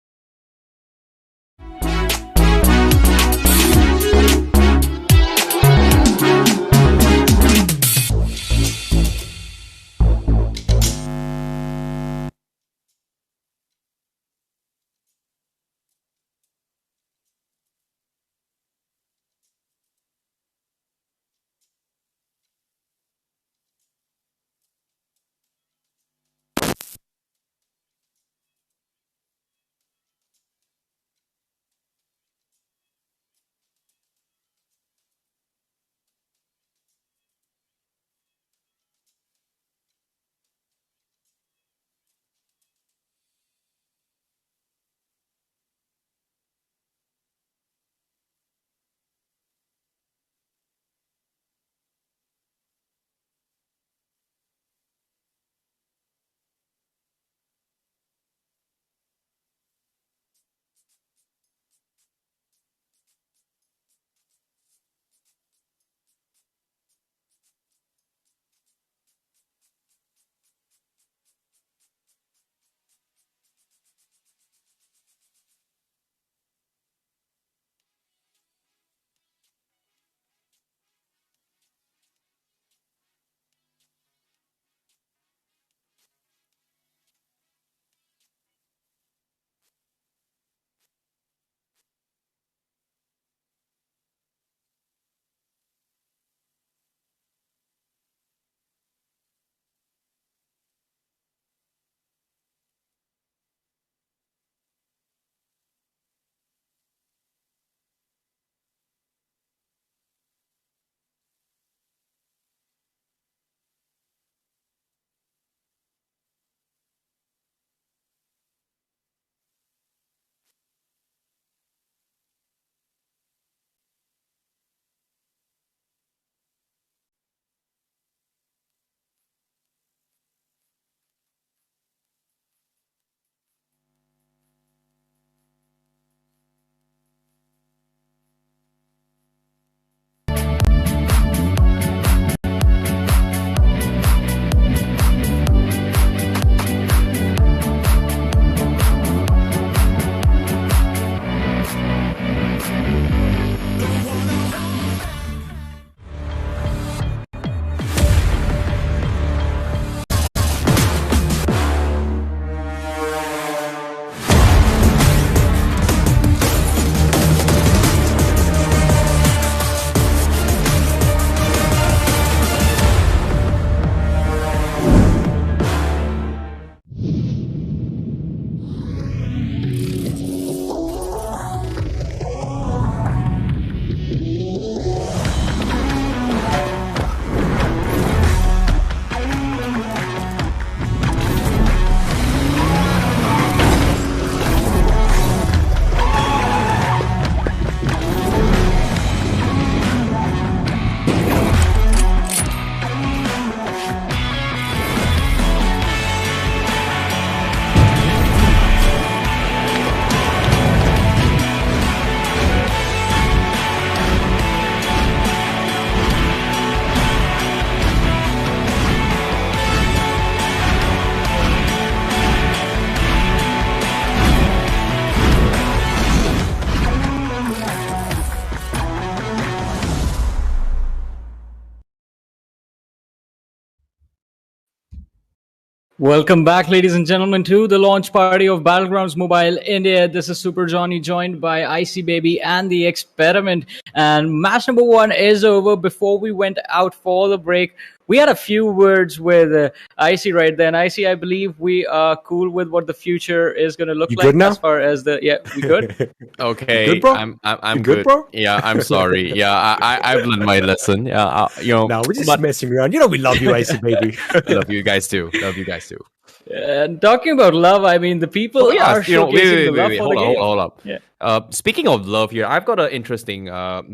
Welcome back, ladies and gentlemen, to the launch party of Battlegrounds Mobile India. This is Super Johnny, joined by Icy Baby and the Experiment. And match number one is over. Before we went out for the break, we had a few words with Icy right then. Icy, I believe we are cool with what the future is going to look You like good now? as far as the we good. Okay, good, bro? I'm You good, bro? Yeah, I'm sorry. Yeah, I've learned my lesson. Yeah, No, we're just but messing around. You know we love you, Icy baby. I love you guys too. Love you guys too. And talking about love, I mean, the people Oh yeah, are showcasing the love for hold the on, game. hold up. Yeah. Speaking of love here, I've got an interesting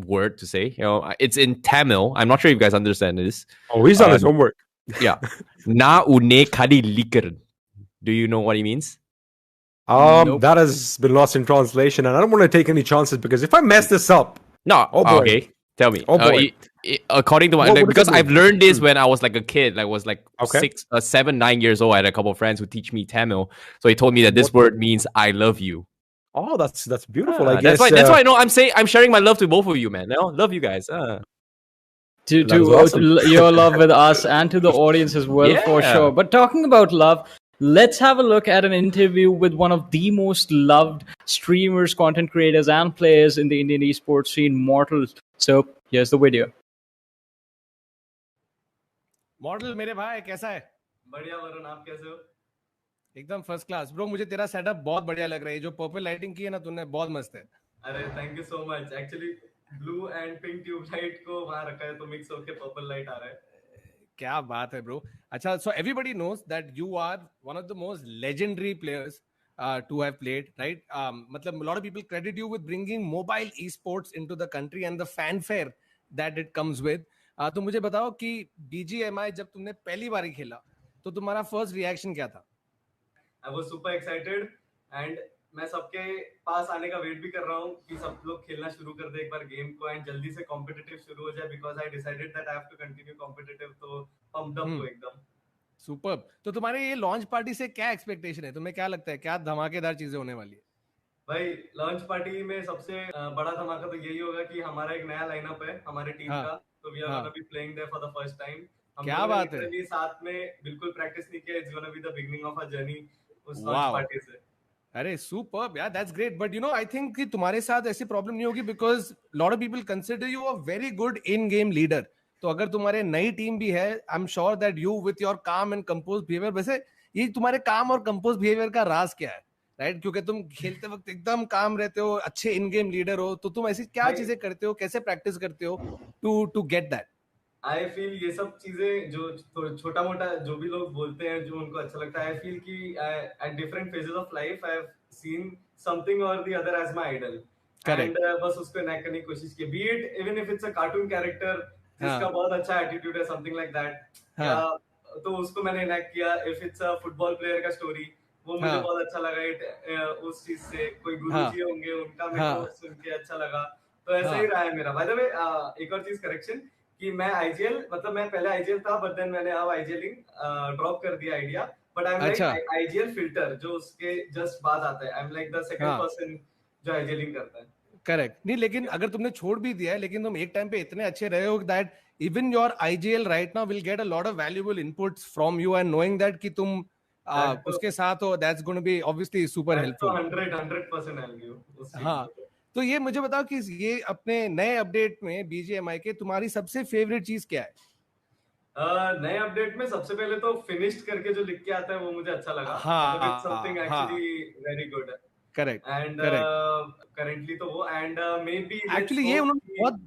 word to say. It's in Tamil. I'm not sure if you guys understand this. Oh, he's on his homework. Yeah, na une kadi likar. Do you know what he means? Nope. That has been lost in translation, and I don't want to take any chances because if I mess this up, No. Oh, boy. Okay. Tell me. Oh, boy. According to my, What does because it mean? I've learned this when I was like a kid. I was like Okay. 7, 9 years old. I had a couple of friends who teach me Tamil. So he told me that this word means "I love you." oh, that's beautiful. I That's guess why. That's why. No, I'm sharing my love to both of you, man. No, love you guys. To That is awesome. your love with us and to the audience as well, for Yeah. sure. But talking about love, let's have a look at an interview with one of the most loved streamers, content creators, and players in the Indian esports scene, Mortal. So here's the video. Model मेरे भाई कैसा है? बढ़िया वरुण, आप कैसे हो? एकदम first class bro. मुझे तेरा सेटअप बहुत बढ़िया लग रहा है. जो पर्पल लाइटिंग की है ना तूने, बहुत मस्त है. अरे thank you so much. Actually blue and pink tube light को वहां रखा है तो मिक्स होके पर्पल लाइट आ रहा है. क्या बात है ब्रो. अच्छा, so everybody knows that you are one of the most legendary players to have played, right? मतलब a lot of people credit you with bringing mobile esports into the country and the fanfare that it comes with. तो मुझे बताओ कि BGMI जब तुमने पहली बार खेला तो तुम्हारा फर्स्ट रिएक्शन क्या था? I was super excited and मैं सबके पास आने का वेट भी कर रहा हूँ कि सब लोग खेलना शुरू कर दे एक बार गेम को एंड जल्दी से कॉम्पिटिटिव शुरू हो जाए because I decided that I have to continue competitive. तो पम्प्ड अप हो एकदम. सुपर. तो तुम्हारे ये लॉन्च पार्टी से क्या एक्सपेक्टेशन है? तुम्हें क्या लगता है क्या धमाकेदार चीजें होने वाली है? भाई लॉन्च पार्टी में सबसे बड़ा धमाका तो यही होगा कि हमारा एक नया लाइनअप है हमारे टीम का. तो we are gonna be playing there for the first time. हम क्या बात है. लिटरली साथ में बिल्कुल प्रैक्टिस नहीं किया. It's gonna be the beginning of our journey उस Wow. लॉन्च पार्टी से. अरे सुपर्ब यार, that's great. But you know I think कि तुम्हारे साथ ऐसी प्रॉब्लम नहीं होगी because lot of people consider you a very good in game leader. तो अगर तुम्हारे नई टीम भी है, I am sure that you with your calm and compose behaviour. वैसे ये तुम्हारे काम और कंपोज बिहेवियर का राज क्या है? राइट, क्योंकि तुम खेलते वक्त एकदम काम रहते हो, अच्छे इन गेम लीडर हो, तो तुम ऐसी क्या चीजें करते हो, कैसे प्रैक्टिस करते हो to get that? I feel ये सब चीजें जो छोटा मोटा जो भी लोग बोलते हैं जो उनको अच्छा लगता है. आई फील कि at different phases of life I have seen something और the other as my idol. And बस उसको इनैक्ट करने की कोशिश की. Be it even if it's a cartoon character जिसका बहुत अच्छा एटीट्यूड है, समथिंग लाइक दैट, तो उसको मैंने इनैक्ट किया. If it's a football player का स्टोरी, वो मुझे बहुत अच्छा लगा. इट उस चीज से कोई गुरुजी होंगे उनका मेरे को सुन के अच्छा लगा. तो ऐसा ही रहा है मेरा. बाय द वे एक और चीज करेक्शन कि मैं आईजीएल मतलब मैं पहले आईजीएल था बट देन मैंने अब आईजीएलिंग ड्रॉप कर दिया idea. But I am like IGL filter जो उसके जस्ट बाद आता है. I am like the second person जो आईजीएलिंग करता है. करेक्ट. नहीं, लेकिन अगर तुमने छोड़ भी दिया है, लेकिन तुम एक टाइम पे इतने अच्छे रहे हो that even your IGL right now will get a lot of valuable inputs from you and knowing that कि तुम उसके साथ हो. That's gonna be obviously super helpful. 100% I will give. हाँ, तो ये मुझे बताओ कि ये अपने नए अपडेट में बीजीएमआई के तुम्हारी सबसे फेवरेट चीज क्या है? नए अपडेट में सबसे पहले तो फिनिश्ड करके जो लिख के आता है वो मुझे अच्छा लगा. हाँ, something actually very good. Correct. And currently तो वो एंड मे बी एक्चुअली ये उन्होंने बहुत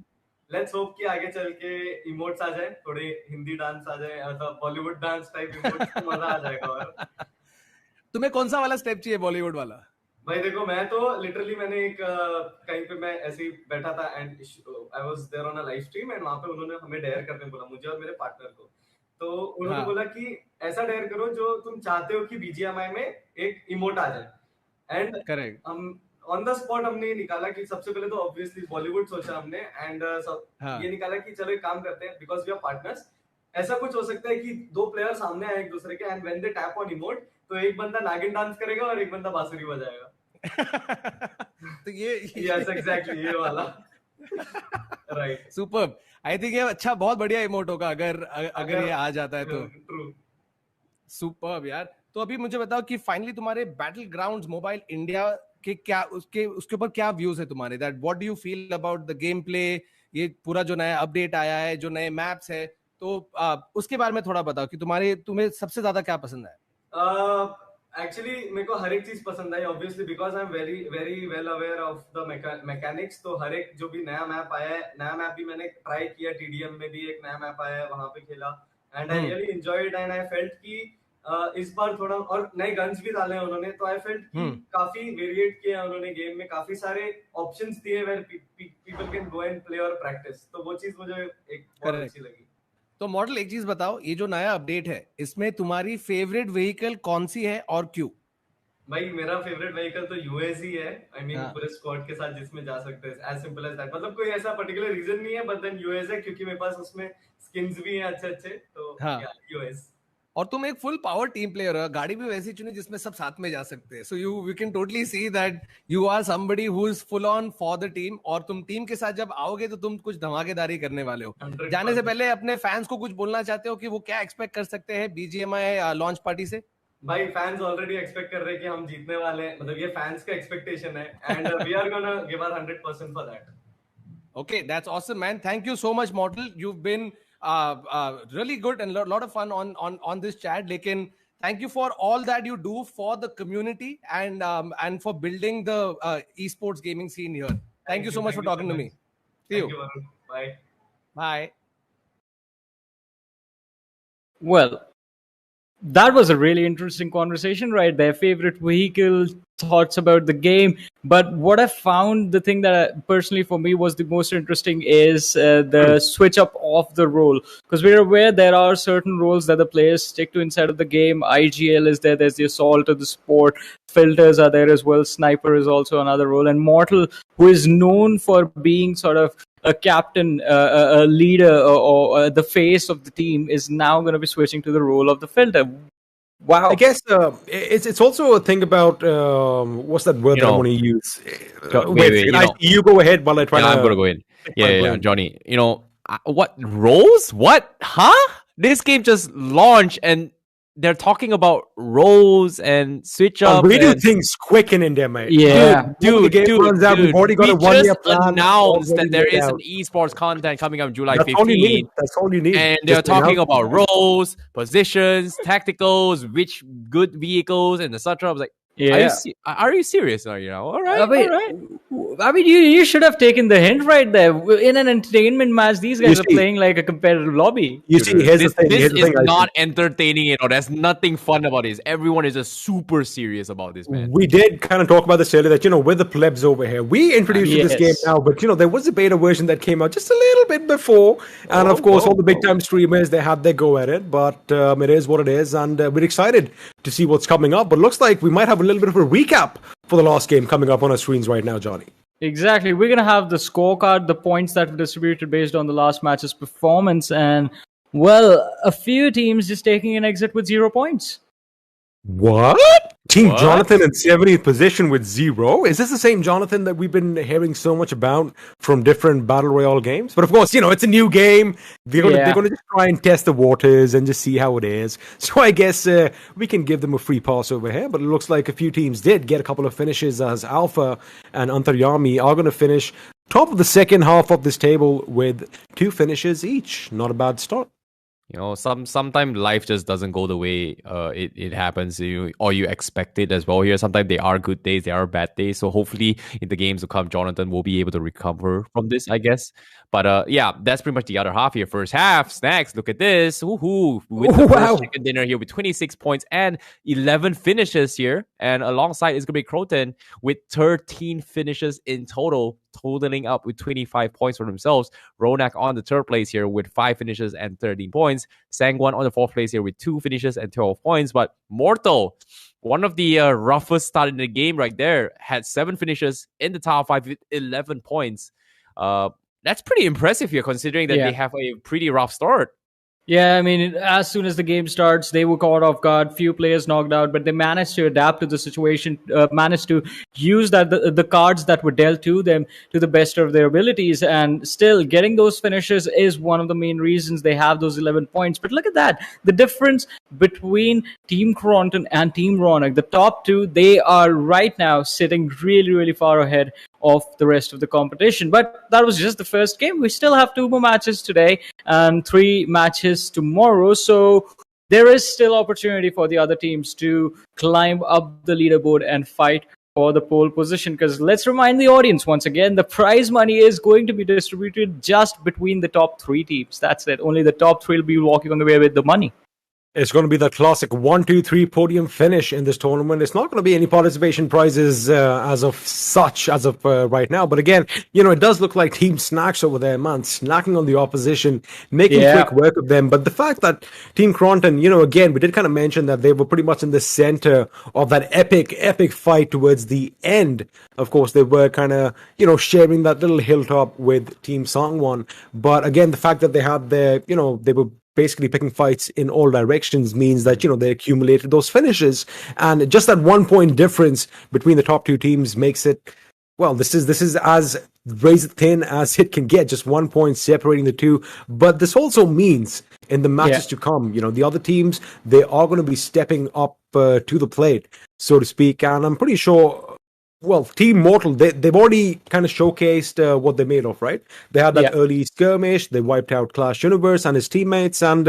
लेट्स होप कि आगे चल के इमोट्स आ जाए, थोड़े हिंदी डांस आ जाए, ऐसा बॉलीवुड डांस टाइप इमोट्स, तो मजा आ जाएगा. और तुम्हें कौन सा वाला स्टेप चाहिए बॉलीवुड वाला? भाई देखो मैं तो लिटरली मैंने एक कहीं पे मैं ऐसे ही बैठा था and I was there on a live stream एंड वहां पे उन्होंने हमें डेयर करने बोला, मुझे और मेरे पार्टनर को. तो उन्होंने बोला कि ऐसा डेयर करो जो तुम चाहते हो कि बीजीएमआई में एक इमोट आ जाए. And correct. हम ऑन द स्पॉट हमने निकाला कि सबसे पहले तो ऑब्वियसली बॉलीवुड सोचा हमने एंड ये निकाला कि चलो एक काम करते हैं बिकॉज वी आर पार्टनर्स. ऐसा कुछ हो सकता है कि दो प्लेयर सामने आए एक दूसरे के and when they tap on emote तो एक बंदा नागिन डांस करेगा और एक बंदा बांसुरी बजाएगा. तो ये यस एग्जैक्टली ये वाला. राइट. सुपर. आई थिंक ये अच्छा बहुत बढ़िया इमोट होगा अगर ये आ जाता है तो. ट्रू. सुपर्ब यार. तो अभी मुझे बताओ कि फाइनली तुम्हारे बैटल ग्राउंड्स मोबाइल इंडिया के क्या उसके ऊपर क्या व्यूज है तुम्हारे, that what do you feel about the game play, ये पूरा जो नया अपडेट आया है, जो नए मैप्स है, तो उसके बारे में थोड़ा बताओ कि तुम्हें सबसे ज्यादा क्या पसंद है. एक्चुअली मेरे को हर एक चीज पसंद आई, obviously because I am very very well aware of the mechanics. तो हर एक जो भी नया मैप आया है, नया मैप भी मैंने ट्राई किया, टीडीएम में भी एक नया मैप आया है, वहां पे खेला and I really enjoyed and I felt कि इस बार थोड़ा और नए गन्स भी डाले हैं उन्होंने, तो आई फेल्ट कि काफी वेरिएट किया है उन्होंने गेम में, काफी सारे ऑप्शंस दिए where people can go and play और प्रैक्टिस. तो वो चीज मुझे एक बहुत अच्छी लगी. तो मॉडल एक चीज बताओ, ये जो नया अपडेट है इसमें तुम्हारी फेवरेट व्हीकल कौन सी है और क्यों? भाई मेरा फेवरेट व्हीकल तो यूएस ही है. आई मीन पूरे स्क्वाड के साथ जिसमें जा सकते हैं, एज सिंपल एज दैट. मतलब कोई ऐसा पर्टिकुलर रीजन नहीं है, बट देन यूएस है क्योंकि मेरे पास उसमें स्किन्स भी हैं अच्छे अच्छे, तो यूएस. और तुम एक फुल पावर टीम प्लेयर हो, गाड़ी भी वैसी चुनी जिसमें सब साथ में जा सकते हैं. So you can totally see that you are somebody who is full on for the team. और तुम टीम के साथ जब आओगे तो तुम कुछ धमाकेदारी करने वाले हो. 100%. जाने से पहले अपने फैंस को कुछ बोलना चाहते हो कि वो क्या एक्सपेक्ट कर सकते हैं बीजीएमआई लॉन्च पार्टी से? भाई फैंस ऑलरेडी एक्सपेक्ट कर रहे हैं कि हम जीतने वाले हैं, मतलब ये फैंस का एक्सपेक्टेशन है and we are gonna give our 100% for that. Okay, that's awesome, man. Thank you so much, Mortal. You've been really good and lot of fun on this chat. Lekin, thank you for all that you do for the community and for building the esports gaming scene here. Thank you so much for talking to me. See you. Bye. Bye. Well, that was a really interesting conversation right there. Favorite vehicle, thoughts about the game. But what I found, the thing that personally for me was the most interesting is the switch up of the role. Because we're aware there are certain roles that the players stick to inside of the game. IGL is there, there's the assault of the sport, filters are there as well, sniper is also another role, and Mortal, who is known for being sort of a captain, a leader, or the face of the team, is now going to be switching to the role of the filter. Wow. I guess it's also a thing about what's that word that I want to use? Wait, you go ahead while I try. I'm gonna go in. Yeah, Johnny. What roles? What? Huh? This game just launched and they're talking about roles and switch up. We do things quick in India, mate. Yeah, dude. We've already got a 1 year plan. Announced that there is an esports content coming out July 15. That's all you need. And they're talking about roles, positions, tacticals, which good vehicles, and etc. I was like, yeah. Are you serious? All right, I mean, you should have taken the hint right there. In an entertainment match, these guys are playing like a competitive lobby. You see, here's the thing. This is not entertaining at all. There's nothing fun about this. Everyone is just super serious about this, man. We did kind of talk about this earlier, that, we're the plebs over here. We introduced you to this game now, but, there was a beta version that came out just a little bit before. And, of course, all the big-time streamers, they had their go at it. But it is what it is. And we're excited to see what's coming up. But looks like we might have a little bit of a recap for the last game coming up on our screens right now, Johnny. Exactly. We're going to have the scorecard, the points that were distributed based on the last match's performance. And, well, a few teams just taking an exit with 0 points. What? Team Jonathan in 70th position with 0? Is this the same Jonathan that we've been hearing so much about from different Battle Royale games? But of course, it's a new game. They're going to just try and test the waters and just see how it is. So I guess we can give them a free pass over here. But it looks like a few teams did get a couple of finishes, as Alpha and Antaryami are going to finish top of the second half of this table with 2 finishes each. Not a bad start. Sometimes life just doesn't go the way it happens, or you expect it as well here. Sometimes there are good days, there are bad days. So hopefully in the games to come, Jonathan will be able to recover from this, I guess. But that's pretty much the other half here. First half, Snacks, look at this. Woohoo! With the first chicken dinner here with 26 points and 11 finishes here. And alongside is going to be Croton with 13 finishes in total, totaling up with 25 points for themselves. Ronak on the third place here with 5 finishes and 13 points. Sangwan on the fourth place here with 2 finishes and 12 points. But Mortal, one of the roughest start in the game right there, had 7 finishes in the top 5 with 11 points. That's pretty impressive here, considering that they have a pretty rough start. Yeah, I mean, as soon as the game starts, they were caught off guard. Few players knocked out, but they managed to adapt to the situation. Managed to use the cards that were dealt to them to the best of their abilities, and still getting those finishes is one of the main reasons they have those 11 points. But look at that, the difference between Team Cronton and Team Ronak. The top two, they are right now sitting really, really far ahead of the rest of the competition. But that was just the first game. We still have 2 more matches today and 3 matches tomorrow. So there is still opportunity for the other teams to climb up the leaderboard and fight for the pole position. Because let's remind the audience once again, the prize money is going to be distributed just between the top 3 teams. That's it. Only the top 3 will be walking on the way with the money. It's going to be the classic 1, 2, 3 podium finish in this tournament. It's not going to be any participation prizes as of right now. But again, it does look like Team Snacks over there, man, snacking on the opposition, making quick work of them. But the fact that Team Cronton, again, we did kind of mention that they were pretty much in the center of that epic fight towards the end. Of course, they were kind of, sharing that little hilltop with Team Sangwon. But again, the fact that they had their, they were basically picking fights in all directions means that they accumulated those finishes, and just that 1 point difference between the top 2 teams makes it, well, this is as razor thin as it can get, just 1 point separating the two. But this also means in the matches to come, the other teams, they are going to be stepping up to the plate, so to speak, and I'm pretty sure, well, Team Mortal, they've already kind of showcased what they're made of, right? They had that early skirmish, they wiped out Clash Universe and his teammates, and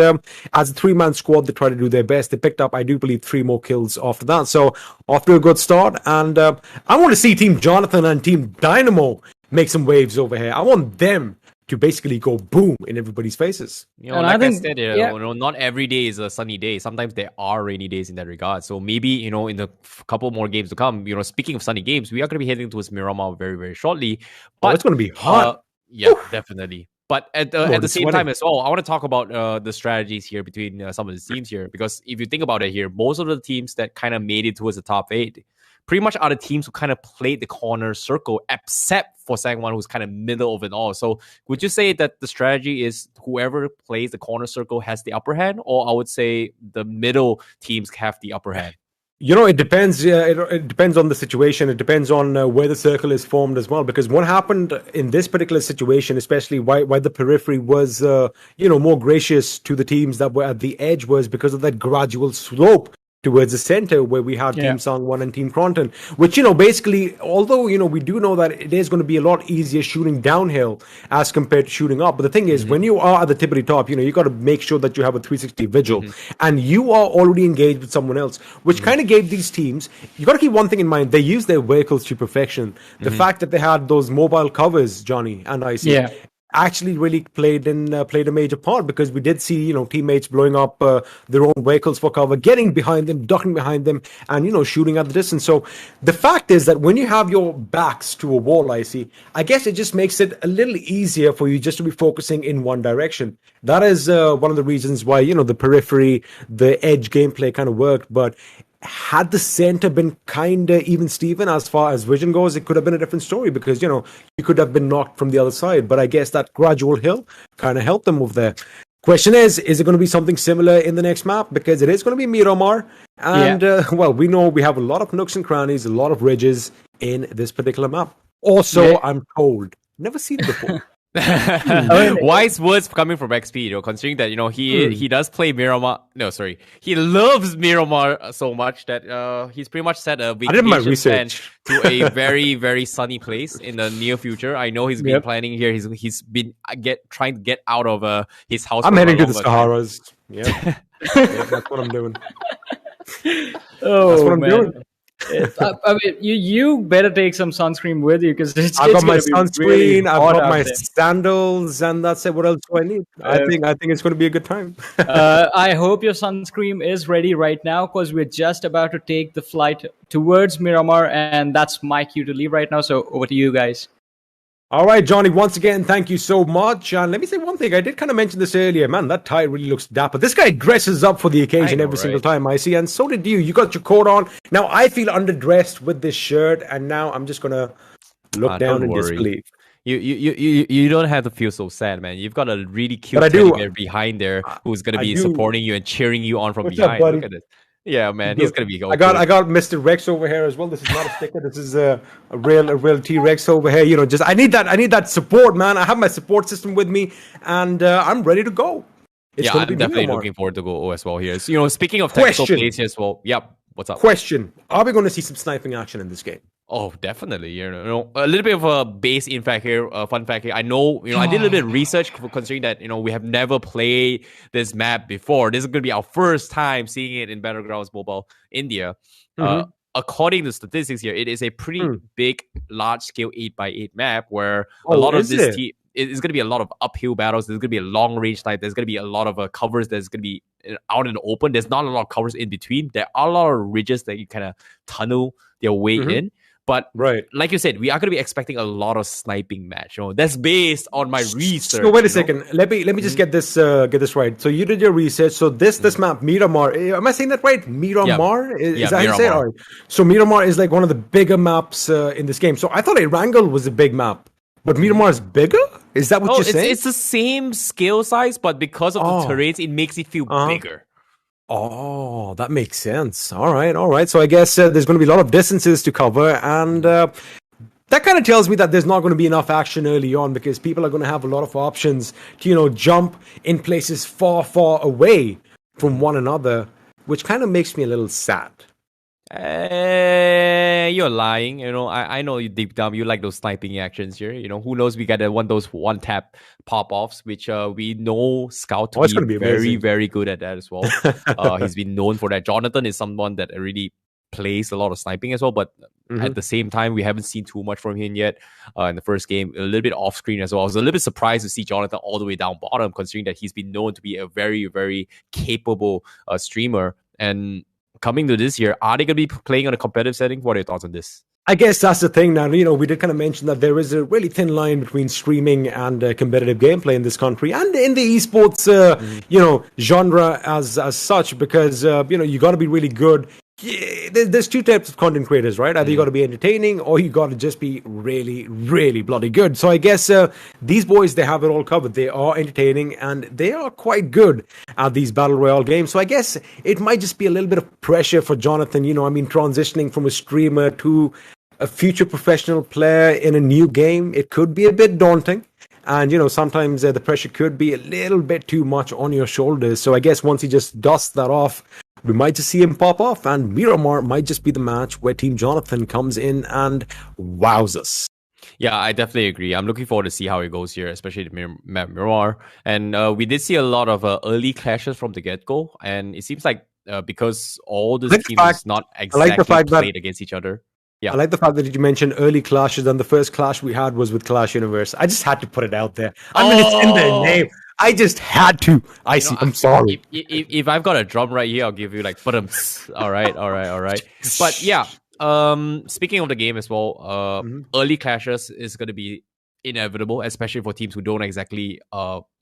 as a 3-man squad, they tried to do their best. They picked up, I do believe, 3 more kills after that. So, off to a good start, and I want to see Team Jonathan and Team Dynamo make some waves over here. I want them to basically go boom in everybody's faces. Like I said, not every day is a sunny day. Sometimes there are rainy days in that regard. So maybe, in the couple more games to come, speaking of sunny games, we are going to be heading towards Miramar very, very shortly. But it's going to be hot. Yeah, definitely. But at the same time as well, I want to talk about the strategies here between some of the teams here. Because if you think about it here, most of the teams that kind of made it towards the top 8 pretty much are the teams who kind of played the corner circle, except for Sangwon, who's kind of middle of it all. So would you say that the strategy is whoever plays the corner circle has the upper hand, or I would say the middle teams have the upper hand? It depends. It depends on the situation. It depends on where the circle is formed as well. Because what happened in this particular situation, especially why the periphery was, more gracious to the teams that were at the edge, was because of that gradual slope towards the center where we had Team Sangwon and Team Cronton, which, basically, although, we do know that it is going to be a lot easier shooting downhill as compared to shooting up. But the thing is, when you are at the tippity top, you got to make sure that you have a 360 vigil and you are already engaged with someone else, which kind of gave these teams, you got to keep one thing in mind, they use their vehicles to perfection. The fact that they had those mobile covers, Johnny and IC, actually really played a major part, because we did see teammates blowing up their own vehicles for cover, getting behind them, ducking behind them, and shooting at the distance. So the fact is that when you have your backs to a wall, I guess it just makes it a little easier for you just to be focusing in one direction. That is one of the reasons why the periphery, the edge gameplay kind of worked. But had the center been kind of even Steven as far as vision goes, it could have been a different story, because you could have been knocked from the other side. But I guess that gradual hill kind of helped them move there. Question is it going to be something similar in the next map? Because it is going to be Miramar, and well, we know we have a lot of nooks and crannies, a lot of ridges in this particular map. Also, I'm told, never seen it before. Wise words coming from XP, considering that he does play Miramar. No, sorry, he loves Miramar so much that he's pretty much set a vacation plan to a very, very sunny place in the near future. I know he's been planning here. He's been trying to get out of his house. I'm heading to the Saharas. Yeah, that's what I'm doing. That's what I'm doing. I mean, you better take some sunscreen with you, because I've got my sunscreen, really I've got my sandals, and that's it. What else do I need? I think it's going to be a good time. I hope your sunscreen is ready right now, because we're just about to take the flight towards Miramar, and that's my cue to leave right now. So over to you guys. All right, Johnny, once again, thank you so much. And let me say one thing. I did kind of mention this earlier. Man, that tie really looks dapper. This guy dresses up for the occasion every single time I see. And so did you. You got your coat on. Now, I feel underdressed with this shirt. And now I'm just going to look down in disbelief. You don't have to feel so sad, man. You've got a really cute But I teddy do. bear behind there who's gonna I be do. supporting you and cheering you on from What's up, behind. buddy? Look at this. Yeah, man, he's Look, gonna be I okay. got Mr. Rex over here as well. This is not a sticker. This is a real T-Rex over here. You know, just I need that support, man. I have my support system with me, and I'm ready to go. It's Yeah, going I'm to be definitely Miramar. looking forward to go as well here. So, speaking of tactical Question. plays here as well. Yep. What's up? Question: are we going to see some sniping action in this game? Oh, definitely. A little bit of a base in fact here, fun fact here. I know, I did a little bit of research considering that, we have never played this map before. This is going to be our first time seeing it in Battlegrounds Mobile India. According to statistics here, it is a pretty big, large-scale 8x8 map where a lot of this team. It's going to be a lot of uphill battles. There's going to be a long range snipe. There's going to be a lot of covers. There's going to be out in the open. There's not a lot of covers in between. There are a lot of ridges that you kind of tunnel your way in. But like you said, we are going to be expecting a lot of sniping match. That's based on my research. So wait a second. Let me just get this right. So you did your research. So this map, Miramar. Am I saying that right? Miramar is that how you say it? All right. So Miramar is like one of the bigger maps in this game. So I thought Erangel was a big map, but Miramar is bigger. Is that what you're saying? It's the same scale size, but because of the terrains, it makes it feel bigger. Oh, that makes sense. All right. So I guess there's going to be a lot of distances to cover, and that kind of tells me that there's not going to be enough action early on because people are going to have a lot of options to, jump in places far, far away from one another, which kind of makes me a little sad. You're lying. I know you deep down you like those sniping actions here. Who knows? We got those one tap pop offs, which we know Scout to be very, very good at that as well. He's been known for that. Jonathan is someone that really plays a lot of sniping as well, but at the same time, we haven't seen too much from him yet. In the first game, a little bit off screen as well. I was a little bit surprised to see Jonathan all the way down bottom, considering that he's been known to be a very, very capable streamer. And coming to this year, are they going to be playing on a competitive setting? What are your thoughts on this? I guess that's the thing now. We did kind of mention that there is a really thin line between streaming and competitive gameplay in this country and in the esports, genre as such, because, you got to be really good. Yeah, there's two types of content creators, right? Either you got to be entertaining or you got to just be really, really bloody good. So I guess these boys, they have it all covered. They are entertaining and they are quite good at these battle royale games. So I guess it might just be a little bit of pressure for Jonathan, transitioning from a streamer to a future professional player in a new game. It could be a bit daunting. And, sometimes the pressure could be a little bit too much on your shoulders. So I guess once he just dusts that off, we might just see him pop off, and Miramar might just be the match where Team Jonathan comes in and wows us. Yeah, I definitely agree. I'm looking forward to see how it goes here, especially the Miramar. And we did see a lot of early clashes from the get-go, and it seems like because all the teams is not exactly played against each other. Yeah. I like the fact that you mentioned early clashes, and the first clash we had was with Clash Universe. I just had to put it out there. It's in their name. I just had to. I'm sorry. If I've got a drum right here, I'll give you like all right. But yeah, speaking of the game as well, early clashes is going to be inevitable, especially for teams who don't exactly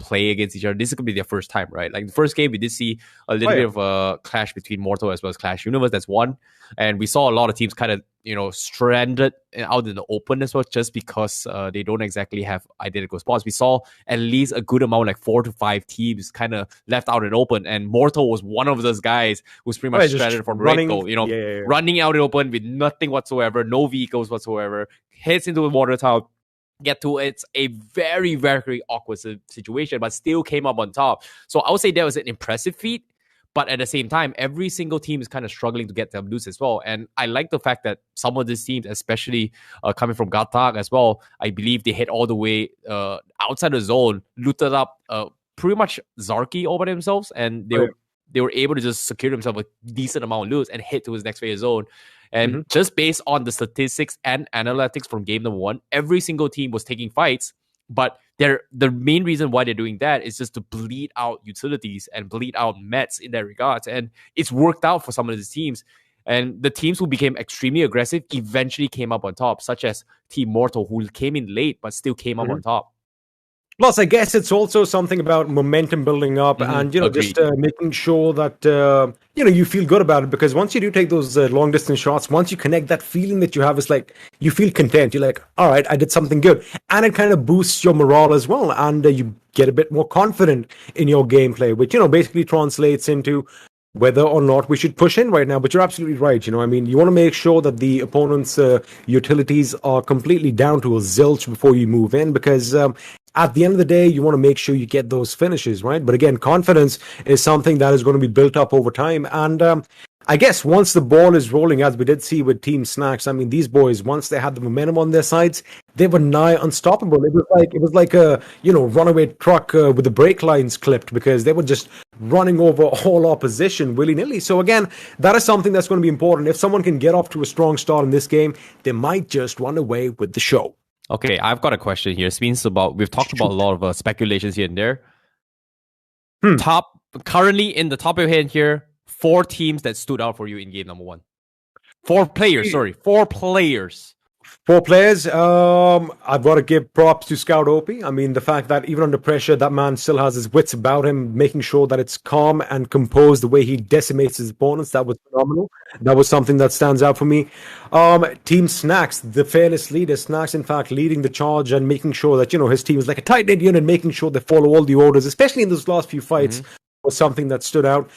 play against each other. This is going to be their first time, right? Like the first game, we did see a little bit of a clash between Mortal as well as Clash Universe. That's one. And we saw a lot of teams kind of, stranded out in the open as well, just because they don't exactly have identical spots. We saw at least a good amount, like 4 to 5 teams kind of left out in open. And Mortal was one of those guys who's pretty much stranded from running out in open with nothing whatsoever, no vehicles whatsoever, heads into the water tower. It's a very, very awkward situation, but still came up on top. So I would say that was an impressive feat. But at the same time, every single team is kind of struggling to get them loose as well. And I like the fact that some of these teams, especially coming from Gatak as well, I believe they hit all the way outside the zone, looted up pretty much Zarki all by themselves, and they were able to just secure themselves a decent amount of loot and hit to his next phase zone. And just based on the statistics and analytics from game number 1, every single team was taking fights. But the main reason why they're doing that is just to bleed out utilities and bleed out mets in that regards. And it's worked out for some of these teams. And the teams who became extremely aggressive eventually came up on top, such as Team Mortal, who came in late but still came up on top. Plus, I guess it's also something about momentum building up and, Agreed. just making sure that, you feel good about it. Because once you do take those long distance shots, once you connect, that feeling that you have is like, you feel content. You're like, all right, I did something good. And it kind of boosts your morale as well. And you get a bit more confident in your gameplay, which, basically translates into whether or not we should push in right now. But you're absolutely right. I mean, you want to make sure that the opponent's utilities are completely down to a zilch before you move in, because at the end of the day, you want to make sure you get those finishes, right? But again, confidence is something that is going to be built up over time. And I guess once the ball is rolling, as we did see with Team Snacks, I mean, these boys, once they had the momentum on their sides, they were nigh unstoppable. It was like a runaway truck with the brake lines clipped, because they were just running over all opposition willy-nilly. So again, that is something that's going to be important. If someone can get off to a strong start in this game, they might just run away with the show. Okay, I've got a question here. We've talked about a lot of speculations here and there. Currently in the top of your head here, 4 teams that stood out for you in game number 1. 4 players. 4 players. 4 players. I've got to give props to Scout OP. I mean, the fact that even under pressure, that man still has his wits about him, making sure that it's calm and composed the way he decimates his opponents. That was phenomenal. That was something that stands out for me. Team Snacks, the fearless leader. Snacks, in fact, leading the charge and making sure that, his team is like a tight-knit unit, making sure they follow all the orders, especially in those last few fights, was something that stood out.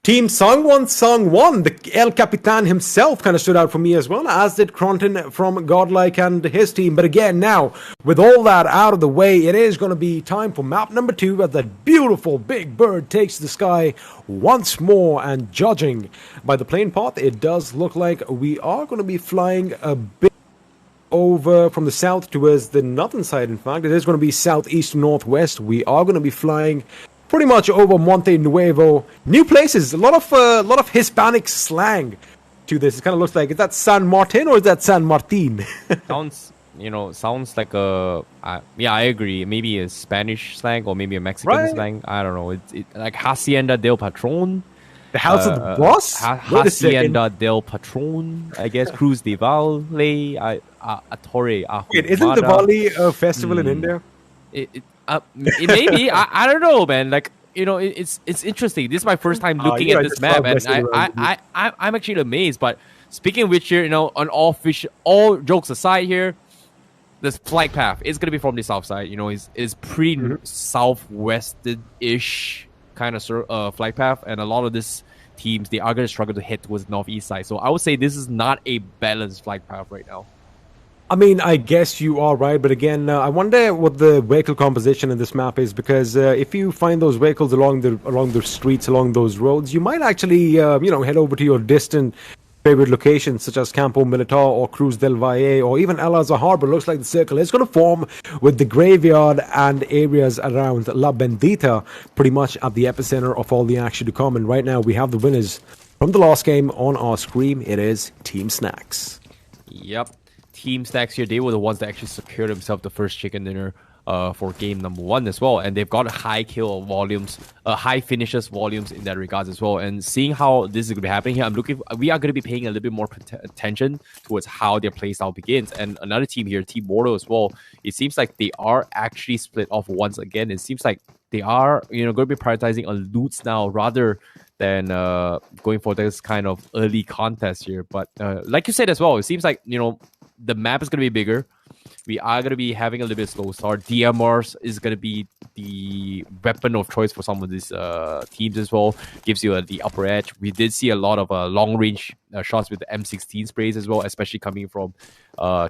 Team Sangwon, the El Capitan himself kind of stood out for me as well, as did Cronton from Godlike and his team. But again, now, with all that out of the way, it is going to be time for map number 2, as that beautiful big bird takes the sky once more. And judging by the plane path, it does look like we are going to be flying a bit over from the south towards the northern side. In fact, it is going to be southeast northwest. We are going to be flying pretty much over Monte Nuevo. New places, a lot of Hispanic slang to this. It kind of looks like, is that San Martin or is that San Martin? Sounds like I agree. Maybe a Spanish slang or maybe a Mexican slang. I don't know. It's like Hacienda del Patron. The house of the boss? Hacienda del Patron, I guess. Cruz de Valle, Torre Ahumada. Wait, isn't Diwali a festival in India? It may be. I don't know, man. Like, it's interesting. This is my first time looking at this map, and I'm actually amazed. But speaking of which, here, on all jokes aside, here, this flight path is gonna be from the south side. Is pretty southwestern-ish kind of flight path, and a lot of these teams, they are gonna struggle to head towards the northeast side. So I would say this is not a balanced flight path right now. I mean, I guess you are right, but again, I wonder what the vehicle composition in this map is, because if you find those vehicles along the streets, along those roads, you might actually, head over to your distant favorite locations, such as Campo Militar or Cruz del Valle or even El Azhar Harbor. Looks like the circle is going to form with the graveyard and areas around La Bendita, pretty much at the epicenter of all the action to come. And right now, we have the winners from the last game on our screen. It is Team Snacks. Yep. Team Snacks here, they were the ones that actually secured themselves the first chicken dinner for game number 1 as well, and they've got high kill volumes, high finishes volumes in that regards as well. And seeing how this is going to be happening here, we are going to be paying a little bit more attention towards how their playstyle begins. And another team here, Team Mortal as well, it seems like they are actually split off once again. It seems like they are going to be prioritizing on loots now rather than going for this kind of early contest here. But like you said as well, it seems like the map is going to be bigger. We are going to be having a little bit slow start. DMRs is going to be the weapon of choice for some of these teams as well. Gives you the upper edge. We did see a lot of long range shots with the M16 sprays as well, especially coming from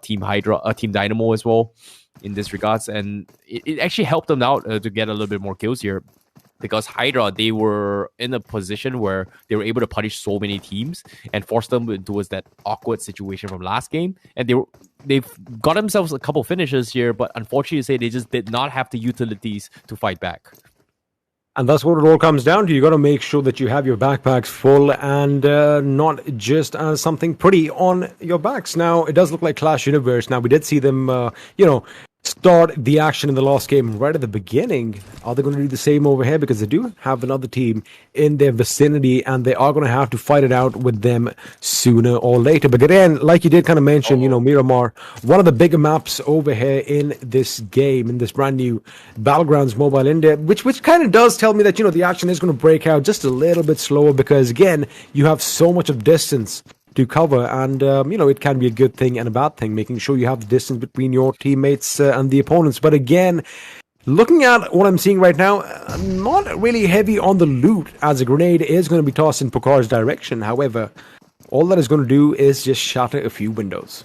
Team Dynamo as well in this regards. And it actually helped them out to get a little bit more kills here, because Hydra, they were in a position where they were able to punish so many teams and force them towards that awkward situation from last game. And they've got themselves a couple finishes here, but unfortunately, they just did not have the utilities to fight back. And that's what it all comes down to. You got to make sure that you have your backpacks full and not just something pretty on your backs. Now, it does look like Clash Universe. Now, we did see them, start the action in the last game right at the beginning. Are they going to do the same over here? Because they do have another team in their vicinity, and they are going to have to fight it out with them sooner or later. But again, like you did kind of mention, Miramar, one of the bigger maps over here in this game, in this brand new Battlegrounds Mobile India, which kind of does tell me that, the action is going to break out just a little bit slower because, again, you have so much of distance to cover, and it can be a good thing and a bad thing, making sure you have the distance between your teammates and the opponents. But again, looking at what I'm seeing right now, not really heavy on the loot, as a grenade is going to be tossed in Pukar's direction. However, all that is going to do is just shatter a few windows.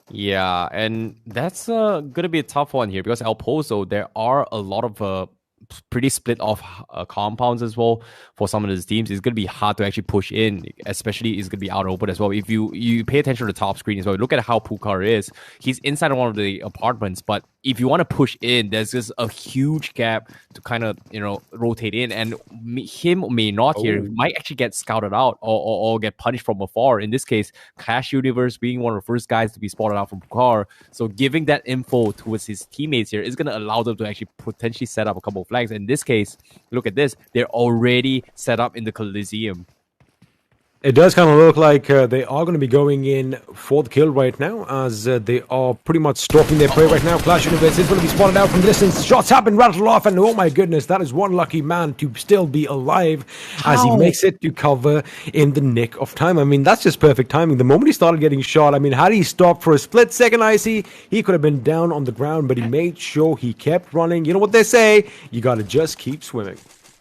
Yeah, and that's going to be a tough one here because El Pozo, there are a lot of pretty split off compounds as well for some of these teams. It's going to be hard to actually push in, especially it's going to be out open as well. If you pay attention to the top screen as well, look at how Pukar is. He's inside of one of the apartments, but if you want to push in, there's just a huge gap to kind of, rotate in, and him may not here might actually get scouted out or get punished from afar. In this case, Clash Universe being one of the first guys to be spotted out from Pukar, so giving that info towards his teammates here is going to allow them to actually potentially set up a couple of flags. In this case, look at this. They're already set up in the Coliseum. It does kind of look like they are going to be going in for the kill right now, as they are pretty much stalking their prey right now. Clash Universe is going to be spotted out from distance. Shots have been rattled off, and oh my goodness, that is one lucky man to still be alive as he makes it to cover in the nick of time. I mean, that's just perfect timing. The moment he started getting shot, I mean, had he stopped for a split second, Icy, he could have been down on the ground, but he made sure he kept running. You know what they say? You got to just keep swimming.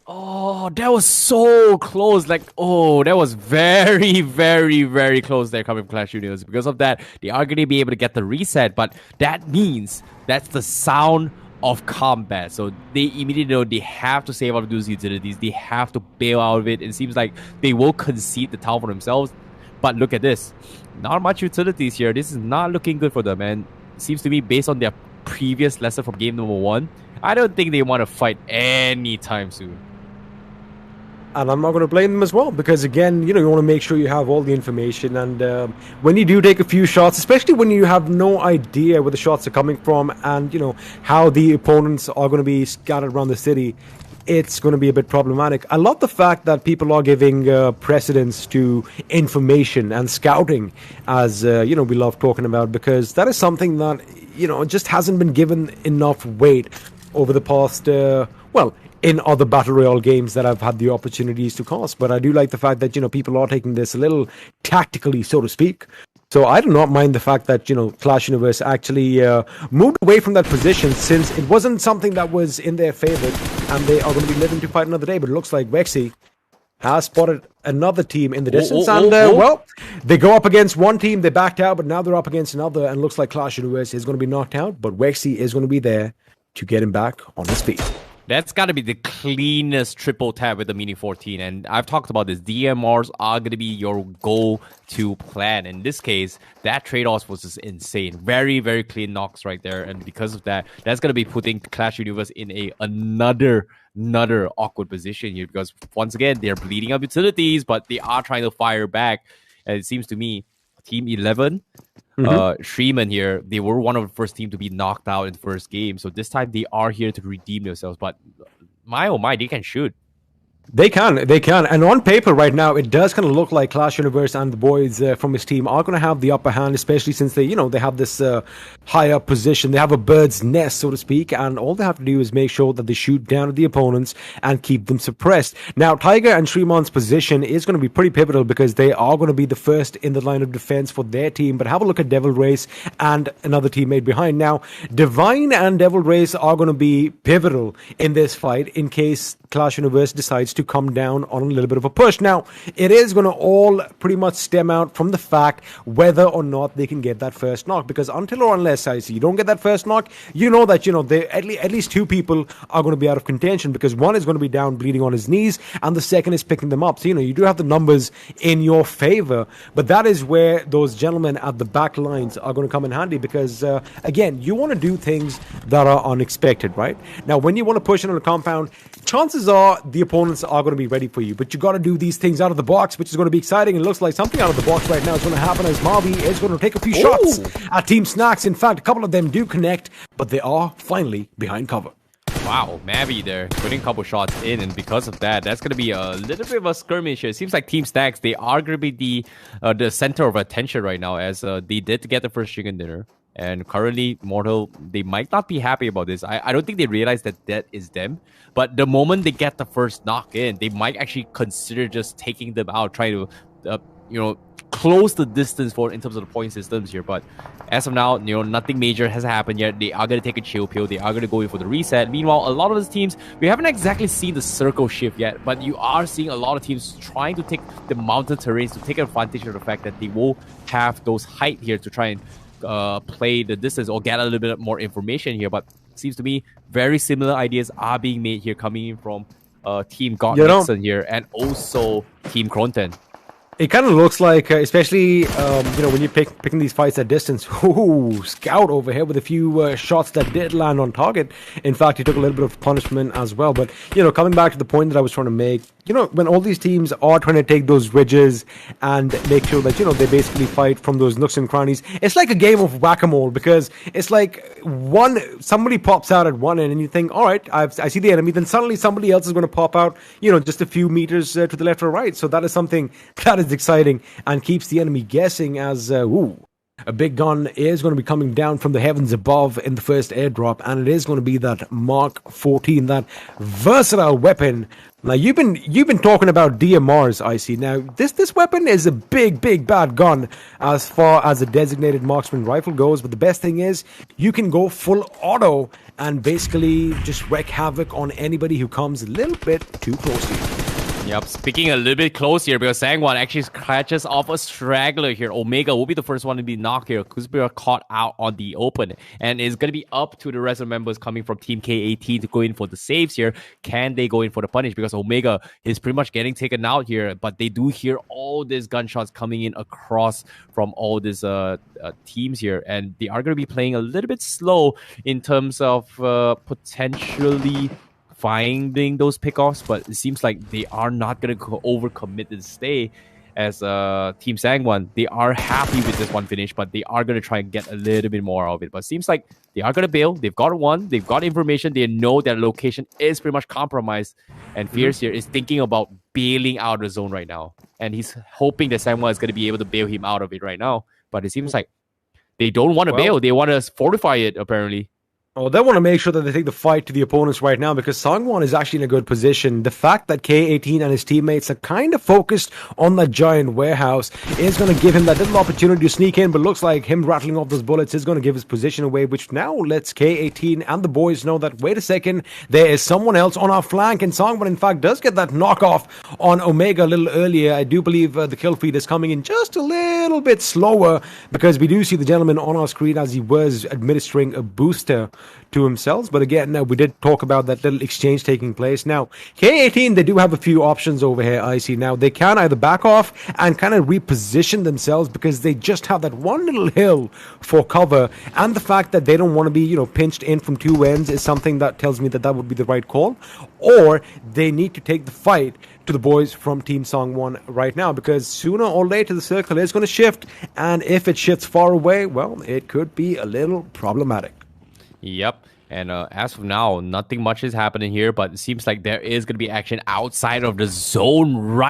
Oh, that was so close. That was very, very, very close there coming from Clash Universe. Because of that, they are going to be able to get the reset, but that means that's the sound of combat. So they immediately know they have to save out of those utilities. They have to bail out of it. It seems like they will concede the town for themselves. But look at this. Not much utilities here. This is not looking good for them. And it seems to me, based on their previous lesson from game number 1, I don't think they want to fight anytime soon. And I'm not going to blame them as well, because again, you want to make sure you have all the information. And when you do take a few shots, especially when you have no idea where the shots are coming from and, how the opponents are going to be scattered around the city, it's going to be a bit problematic. I love the fact that people are giving precedence to information and scouting, as, we love talking about, because that is something that, just hasn't been given enough weight over the past, in other Battle Royale games that I've had the opportunities to cast. But I do like the fact that, people are taking this a little tactically, so to speak. So I do not mind the fact that, Clash Universe actually moved away from that position, since it wasn't something that was in their favor, and they are going to be living to fight another day. But it looks like Vexy has spotted another team in the distance. They go up against one team, they backed out, but now they're up against another, and looks like Clash Universe is going to be knocked out, but Vexy is going to be there to get him back on his feet. That's got to be the cleanest triple tap with the Mini 14. And I've talked about this. DMRs are going to be your go-to plan. In this case, that trade-off was just insane. Very, very clean knocks right there. And because of that, that's going to be putting Clash Universe in another awkward position here. Because once again, they're bleeding up utilities, but they are trying to fire back. And it seems to me, Team 11... Shreeman here, they were one of the first team to be knocked out in the first game. So this time they are here to redeem themselves. But my oh my, they can shoot. They can. And on paper right now, it does kind of look like Clash Universe and the boys from his team are going to have the upper hand, especially since they have this high up position. They have a bird's nest, so to speak, and all they have to do is make sure that they shoot down at the opponents and keep them suppressed. Now, Tiger and Shrimon's position is going to be pretty pivotal, because they are going to be the first in the line of defense for their team. But have a look at Devil Race and another teammate behind. Now, Divine and Devil Race are going to be pivotal in this fight in case Clash Universe decides to come down on a little bit of a push. Now, it is going to all pretty much stem out from the fact whether or not they can get that first knock, because until or unless you don't get that first knock, that at least two people are going to be out of contention, because one is going to be down bleeding on his knees and the second is picking them up. So you do have the numbers in your favor, but that is where those gentlemen at the back lines are going to come in handy, because again, you want to do things that are unexpected, right? Now, when you want to push in on a compound, chances are the opponents are going to be ready for you. But you got to do these things out of the box, which is going to be exciting. It looks like something out of the box right now is going to happen as Marby is going to take a few shots at Team Snacks. In fact, a couple of them do connect, but they are finally behind cover. Wow, Mavi there putting a couple shots in, and because of that, that's going to be a little bit of a skirmish here. It seems like Team Stacks, they are going to be the center of attention right now, as they did get the first chicken dinner. And currently, Mortal, they might not be happy about this. I don't think they realize that is them. But the moment they get the first knock in, they might actually consider just taking them out, trying to, close the distance in terms of the point systems here. But as of now, nothing major has happened yet. They are going to take a chill pill. They are going to go in for the reset. Meanwhile, a lot of these teams, we haven't exactly seen the circle shift yet, but you are seeing a lot of teams trying to take the mountain terrains to take advantage of the fact that they will have those height here to try and play the distance or get a little bit more information here. But it seems to me very similar ideas are being made here, coming in from Team God Nixon here and also Team Cronten. It kind of looks like, especially, when you're picking these fights at distance, Scout over here with a few shots that did land on target. In fact, he took a little bit of punishment as well. But, coming back to the point that I was trying to make, when all these teams are trying to take those ridges and make sure that, they basically fight from those nooks and crannies, it's like a game of whack-a-mole, because it's like somebody pops out at one end and you think, all right, I see the enemy, then suddenly somebody else is going to pop out, just a few meters to the left or right. So that is something that is exciting and keeps the enemy guessing as, a big gun is going to be coming down from the heavens above in the first airdrop, and it is going to be that Mark 14, that versatile weapon. Now, you've been talking about DMRs, I see. Now, this weapon is a big bad gun as far as a designated marksman rifle goes, but the best thing is you can go full auto and basically just wreak havoc on anybody who comes a little bit too close to you. Yep, speaking a little bit close here, because Sangwon actually catches off a straggler here. Omega will be the first one to be knocked here. Kuzbira caught out on the open, and it's going to be up to the rest of the members coming from Team K18 to go in for the saves here. Can they go in for the punish? Because Omega is pretty much getting taken out here, but they do hear all these gunshots coming in across from all these teams here, and they are going to be playing a little bit slow in terms of potentially finding those pickoffs, but it seems like they are not going to overcommit and stay as Team Sangwon. They are happy with this one finish, but they are going to try and get a little bit more of it. But it seems like they are going to bail. They've got one. They've got information. They know their location is pretty much compromised. And Fierce here is thinking about bailing out of the zone right now. And he's hoping that Sangwon is going to be able to bail him out of it right now. But it seems like they don't want to bail. They want to fortify it, apparently. Oh, they want to make sure that they take the fight to the opponents right now, because Sangwon is actually in a good position. The fact that K18 and his teammates are kind of focused on that giant warehouse is going to give him that little opportunity to sneak in, but looks like him rattling off those bullets is going to give his position away, which now lets K18 and the boys know that, wait a second, there is someone else on our flank, and Sangwon, in fact, does get that knockoff on Omega a little earlier. I do believe the kill feed is coming in just a little bit slower, because we do see the gentleman on our screen as he was administering a booster to himself. But again, now we did talk about that little exchange taking place. Now, K18, they do have a few options over here, I see. Now, they can either back off and kind of reposition themselves, because they just have that one little hill for cover. And the fact that they don't want to be, pinched in from two ends is something that tells me that that would be the right call. Or they need to take the fight to the boys from Team Sangwon right now, because sooner or later the circle is going to shift. And if it shifts far away, well, it could be a little problematic. Yep. And as of now, nothing much is happening here, but it seems like there is going to be action outside of the zone right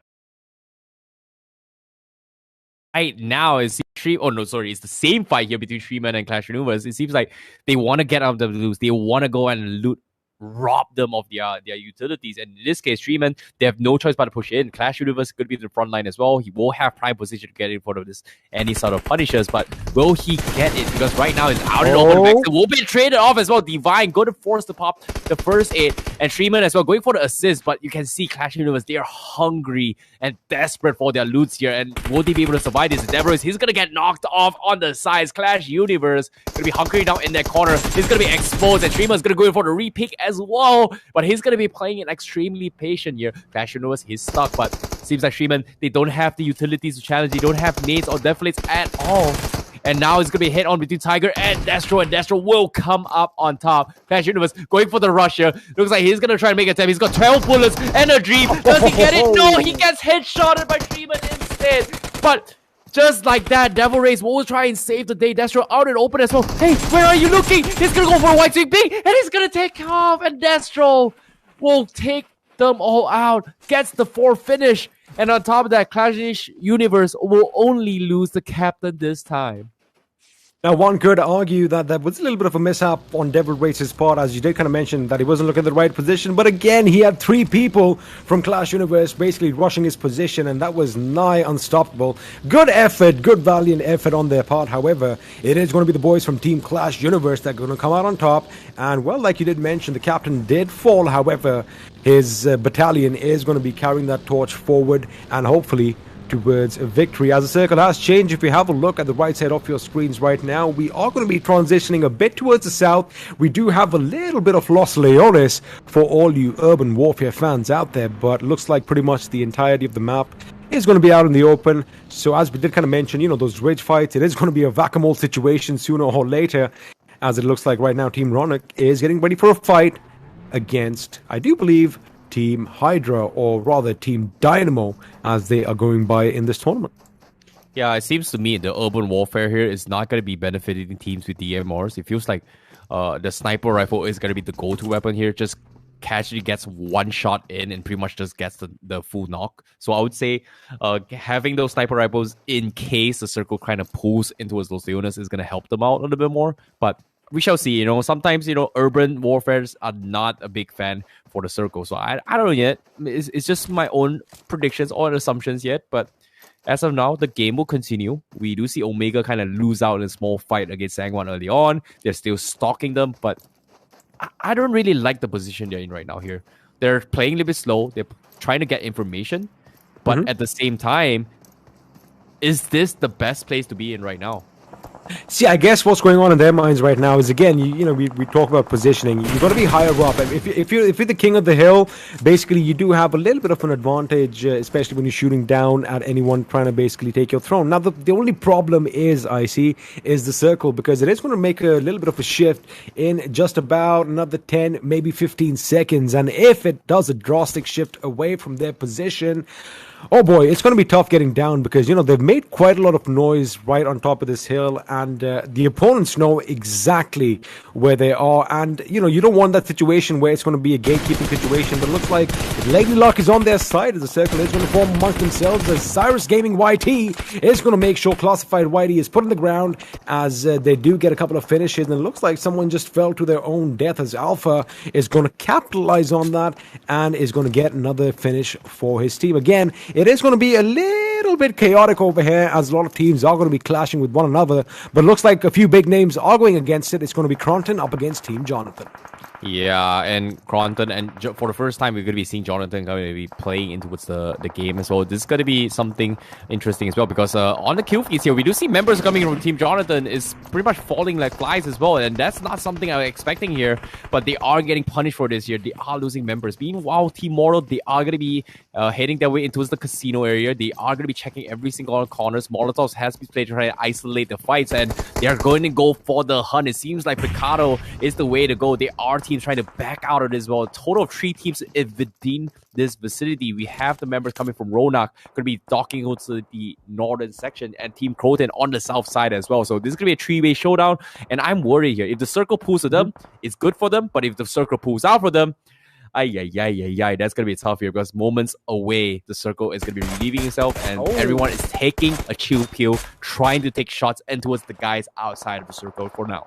now. It's the same fight here between Shreeman and Clash Removers. It seems like they want to get out of the loose. They want to go and rob them of their utilities. And in this case, Shreeman, they have no choice but to push in. Clash Universe could be the front line as well. He will have prime position to get in front of this any sort of punishers, but will he get it? Because right now it's out and open. Vexen will be traded off as well. Divine going to force to pop the first aid, and Shreeman as well going for the assist. But you can see Clash Universe, they are hungry and desperate for their loots here, and will they be able to survive this? Endeavor, he's gonna get knocked off on the sides. Clash Universe gonna be hunkering down in that corner. He's gonna be exposed, and Shreeman's gonna go in for the repick as well, but he's going to be playing it extremely patient here. Clash Universe, he's stuck, but seems like Shreeman, they don't have the utilities to challenge. They don't have nades or deflates at all. And now it's going to be hit on between Tiger and Destro will come up on top. Clash Universe going for the rush here. Looks like he's going to try and make a attempt. He's got 12 bullets and a Dream. Does he get it? No, he gets headshotted by Dreamer instead. But just like that, Devil Rays will try and save the day. Destro out and open as well. Hey, where are you looking? He's going to go for a white swing big, and he's going to take off. And Destro will take them all out. Gets the 4 finish. And on top of that, Clash Universe will only lose the captain this time. Now, one could argue that that was a little bit of a mishap on Devil Race's part, as you did kind of mention that he wasn't looking at the right position. But again, he had 3 people from Clash Universe basically rushing his position, and that was nigh unstoppable. Good effort, good valiant effort on their part. However, it is going to be the boys from Team Clash Universe that are going to come out on top. And, well, like you did mention, the captain did fall. However, his battalion is going to be carrying that torch forward and hopefully towards a victory. As the circle has changed, if you have a look at the right side of your screens right now, we are going to be transitioning a bit towards the south. We do have a little bit of Los Leones for all you Urban Warfare fans out there, but looks like pretty much the entirety of the map is going to be out in the open. So as we did kind of mention, you know, those ridge fights, it is going to be a whack-a-mole situation sooner or later, as it looks like right now Team Ronak is getting ready for a fight against, I do believe, Team Hydra, or rather Team Dynamo, as they are going by in this tournament. Yeah, it seems to me the urban warfare here is not going to be benefiting teams with DMRs. It feels like the sniper rifle is going to be the go-to weapon here. Just casually gets one shot in and pretty much just gets the full knock. So I would say having those sniper rifles in case the circle kind of pulls into Los Leones is going to help them out a little bit more. But we shall see. You know, sometimes, you know, urban warfares are not a big fan for the circle. So I don't know yet. It's just my own predictions or assumptions yet. But as of now, the game will continue. We do see Omega kind of lose out in a small fight against Sangwon early on. They're still stalking them, but I don't really like the position they're in right now here. They're playing a little bit slow. They're trying to get information. But at the same time, is this the best place to be in right now? See, I guess what's going on in their minds right now is, again, you know, we talk about positioning. You've got to be higher up. And if you're the king of the hill, basically you do have a little bit of an advantage, especially when you're shooting down at anyone trying to basically take your throne. Now, the only problem is, I see, is the circle, because it is going to make a little bit of a shift in just about another 10, maybe 15 seconds. And if it does a drastic shift away from their position, oh boy, it's going to be tough getting down, because, you know, they've made quite a lot of noise right on top of this hill, and the opponents know exactly where they are. And, you know, you don't want that situation where it's going to be a gatekeeping situation, but it looks like Lady Luck is on their side, as the circle is going to form amongst themselves, as Cyrus Gaming YT is going to make sure Classified YT is put on the ground, as they do get a couple of finishes, and it looks like someone just fell to their own death, as Alpha is going to capitalize on that and is going to get another finish for his team. Again, it is going to be a little bit chaotic over here, as a lot of teams are going to be clashing with one another. But it looks like a few big names are going against it. It's going to be Cronton up against Team Jonathan. Yeah, and Cronton, and for the first time, we're going to be seeing Jonathan going to be playing into the game as well. This is going to be something interesting as well, because on the kill feeds here, we do see members coming from Team Jonathan is pretty much falling like flies as well, and that's not something I was expecting here, but they are getting punished for this here. They are losing members. Meanwhile, Team Mortal, they are going to be heading their way into the casino area. They are going to be checking every single corners. Molotovs has been played to try to isolate the fights, and they are going to go for the hunt. It seems like Picado is the way to go. They are teams trying to back out of this. Well, a total of 3 teams within this vicinity. We have the members coming from Ronak, going to be docking to the northern section, and Team Croton on the south side as well. So this is going to be a 3-way showdown, and I'm worried here. If the circle pulls to them, it's good for them, but if the circle pulls out for them, that's going to be tough here, because moments away, the circle is going to be relieving itself, and everyone is taking a chill pill, trying to take shots and towards the guys outside of the circle for now.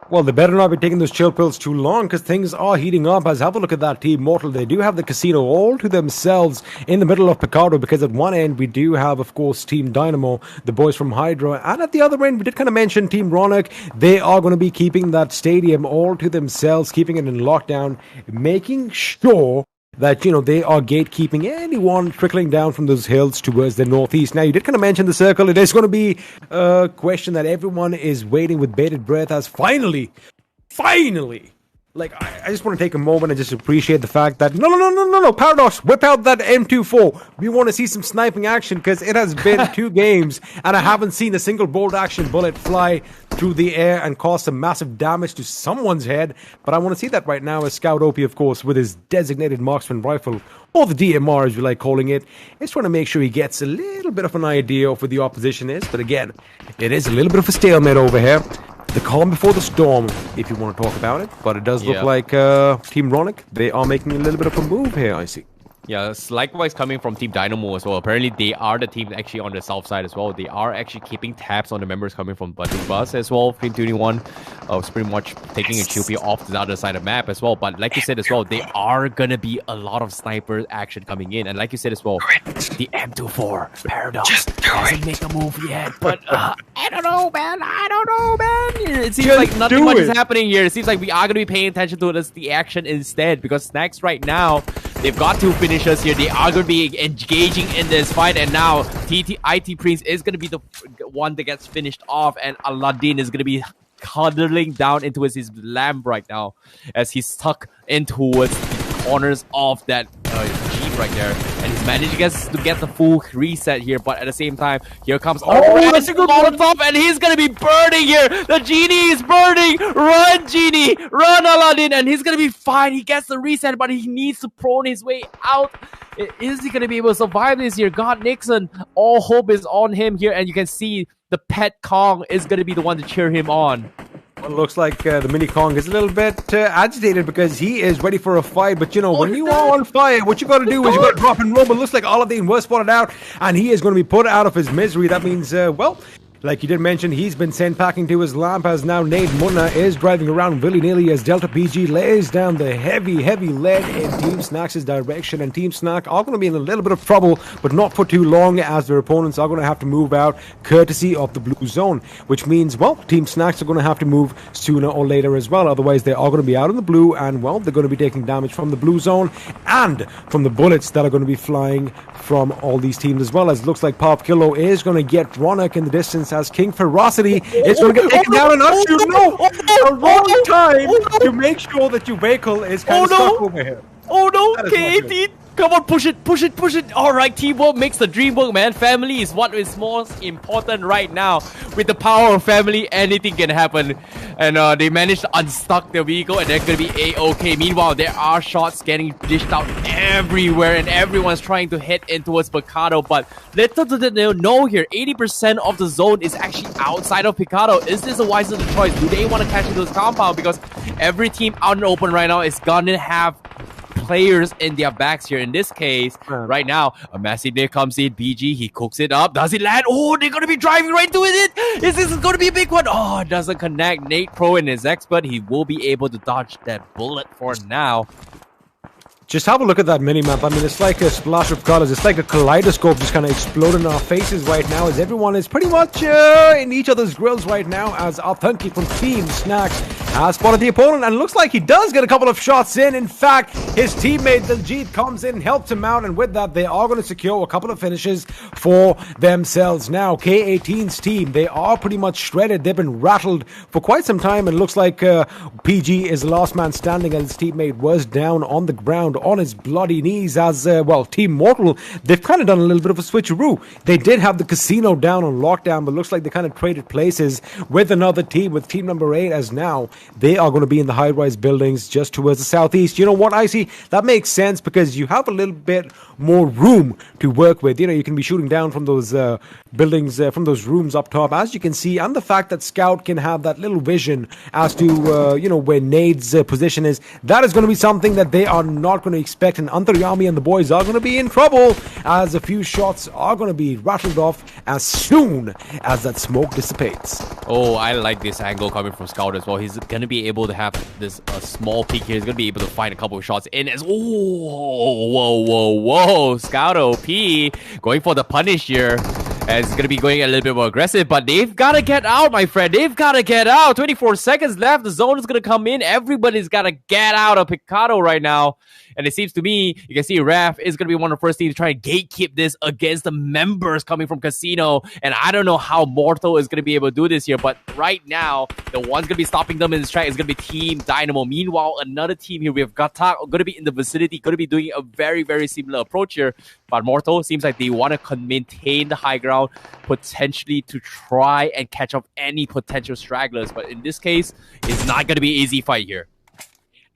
Well, they better not be taking those chill pills too long, because things are heating up. As have a look at that Team Mortal. They do have the casino all to themselves in the middle of Picado, because at one end we do have, of course, Team Dynamo, the boys from Hydra, and at the other end we did kind of mention Team Ronak. They are going to be keeping that stadium all to themselves, keeping it in lockdown, making sure that, you know, they are gatekeeping anyone trickling down from those hills towards the northeast. Now, you did kind of mention the circle. It is going to be a question that everyone is waiting with bated breath, as finally, like, I just want to take a moment and just appreciate the fact that no, Paradox, whip out that M24. We want to see some sniping action because it has been 2 games and I haven't seen a single bolt action bullet fly through the air and cause some massive damage to someone's head. But I want to see that right now as Scout OP, of course, with his designated marksman rifle, or the DMR as we like calling it, is trying to make sure he gets a little bit of an idea of where the opposition is. But again, it is a little bit of a stalemate over here. The calm before the storm, if you want to talk about it. But it does look like Team Ronick, they are making a little bit of a move here, I see. Yeah, it's likewise coming from Team Dynamo as well. Apparently, they are the team actually on the south side as well. They are actually keeping tabs on the members coming from Budget Bus as well. Team 21 was pretty much taking a QP off the other side of the map as well. But like you said as well, they are going to be a lot of sniper action coming in. And like you said as well, the M24 Paradox doesn't make a move yet. But I don't know, man. It seems like nothing much is happening here. It seems like we are going to be paying attention to the action instead. Because Snacks right now, they've got 2 finishers here. They are going to be engaging in this fight. And now IT Prince is going to be the one that gets finished off. And Aladdin is going to be cuddling down into his lamp right now as he's stuck in towards the corners of that Jeep right there. And he's managing to get the full reset here. But at the same time, here comes that's a good Molotov, and he's going to be burning here. The Genie is burning. Run, Genie. Run, Aladdin. And he's going to be fine. He gets the reset, but he needs to prone his way out. Is he going to be able to survive this here? God, Nixon, all hope is on him here. And you can see the pet Kong is going to be the one to cheer him on. Well, it looks like the Mini Kong is a little bit agitated because he is ready for a fight. But, you know, when you are on fire, what you got to do is you got to drop and roll. But it looks like Aladdin was spotted out, and he is going to be put out of his misery. That means, well, like you did mention, he's been sent packing to his lamp as now Nate Munna is driving around willy-nilly as Delta PG lays down the heavy lead in Team Snack's direction. And Team Snack are going to be in a little bit of trouble, but not for too long, as their opponents are going to have to move out courtesy of the blue zone, which means, well, Team Snacks are going to have to move sooner or later as well. Otherwise, they are going to be out in the blue, and, well, they're going to be taking damage from the blue zone and from the bullets that are going to be flying from all these teams as well. As it looks like Pop Kilo is going to get Ronick in the distance as King Ferocity is going to get taken down. And a wrong time to make sure that your vehicle is kind of stuck over here. Oh no, K18! Come on, push it. Alright, teamwork makes the dream work, man. Family is what is most important right now. With the power of family, anything can happen. And they managed to unstuck their vehicle, and they're gonna be A-okay. Meanwhile, there are shots getting dished out everywhere, and everyone's trying to head in towards Picado. But little do they know here, 80% of the zone is actually outside of Picado. Is this a wiser choice? Do they want to catch into this compound? Because every team out in the open right now is gonna have players in their backs here. In this case, right now, a massive nade comes in. BG, he cooks it up. Does it land? Oh, they're going to be driving right into it. Is this going to be a big one? Oh, it doesn't connect. Nate Pro and his expert, he will be able to dodge that bullet for now. Just have a look at that minimap. I mean, it's like a splash of colors. It's like a kaleidoscope just kind of exploding in our faces right now as everyone is pretty much in each other's grills right now as Authentic from Team Snacks has spotted the opponent, and it looks like he does get a couple of shots in. In fact, his teammate Diljit comes in, helps him out, and with that, they are going to secure a couple of finishes for themselves. Now, K18's team, they are pretty much shredded. They've been rattled for quite some time, and it looks like PG is the last man standing as his teammate was down on the ground on his bloody knees as, well, Team Mortal, they've kind of done a little bit of a switcheroo. They did have the casino down on lockdown, but looks like they kind of traded places with another team, with team number 8, as now they are going to be in the high-rise buildings just towards the southeast. You know what, Icy? That makes sense because you have a little bit more room to work with. You know, you can be shooting down from those buildings, from those rooms up top, as you can see, and the fact that Scout can have that little vision as to, you know, where Nade's position is, that is going to be something that they are not going to expect, and Antaryami and the boys are going to be in trouble as a few shots are going to be rattled off as soon as that smoke dissipates. Oh, I like this angle coming from Scout as well. He's going to be able to have this small peek here. He's going to be able to find a couple of shots in as... Whoa. Scout OP going for the punish here. And it's going to be going a little bit more aggressive, but they've got to get out, my friend. They've got to get out. 24 seconds left. The zone is going to come in. Everybody's got to get out of Picado right now. And it seems to me, you can see Raf is going to be one of the first teams to try to gatekeep this against the members coming from Casino. And I don't know how Mortal is going to be able to do this here, but right now, the one's going to be stopping them in this track is going to be Team Dynamo. Meanwhile, another team here, we have Gata going to be in the vicinity, going to be doing a very, very similar approach here. But Mortal seems like they want to maintain the high ground, potentially to try and catch up any potential stragglers. But in this case, it's not going to be an easy fight here.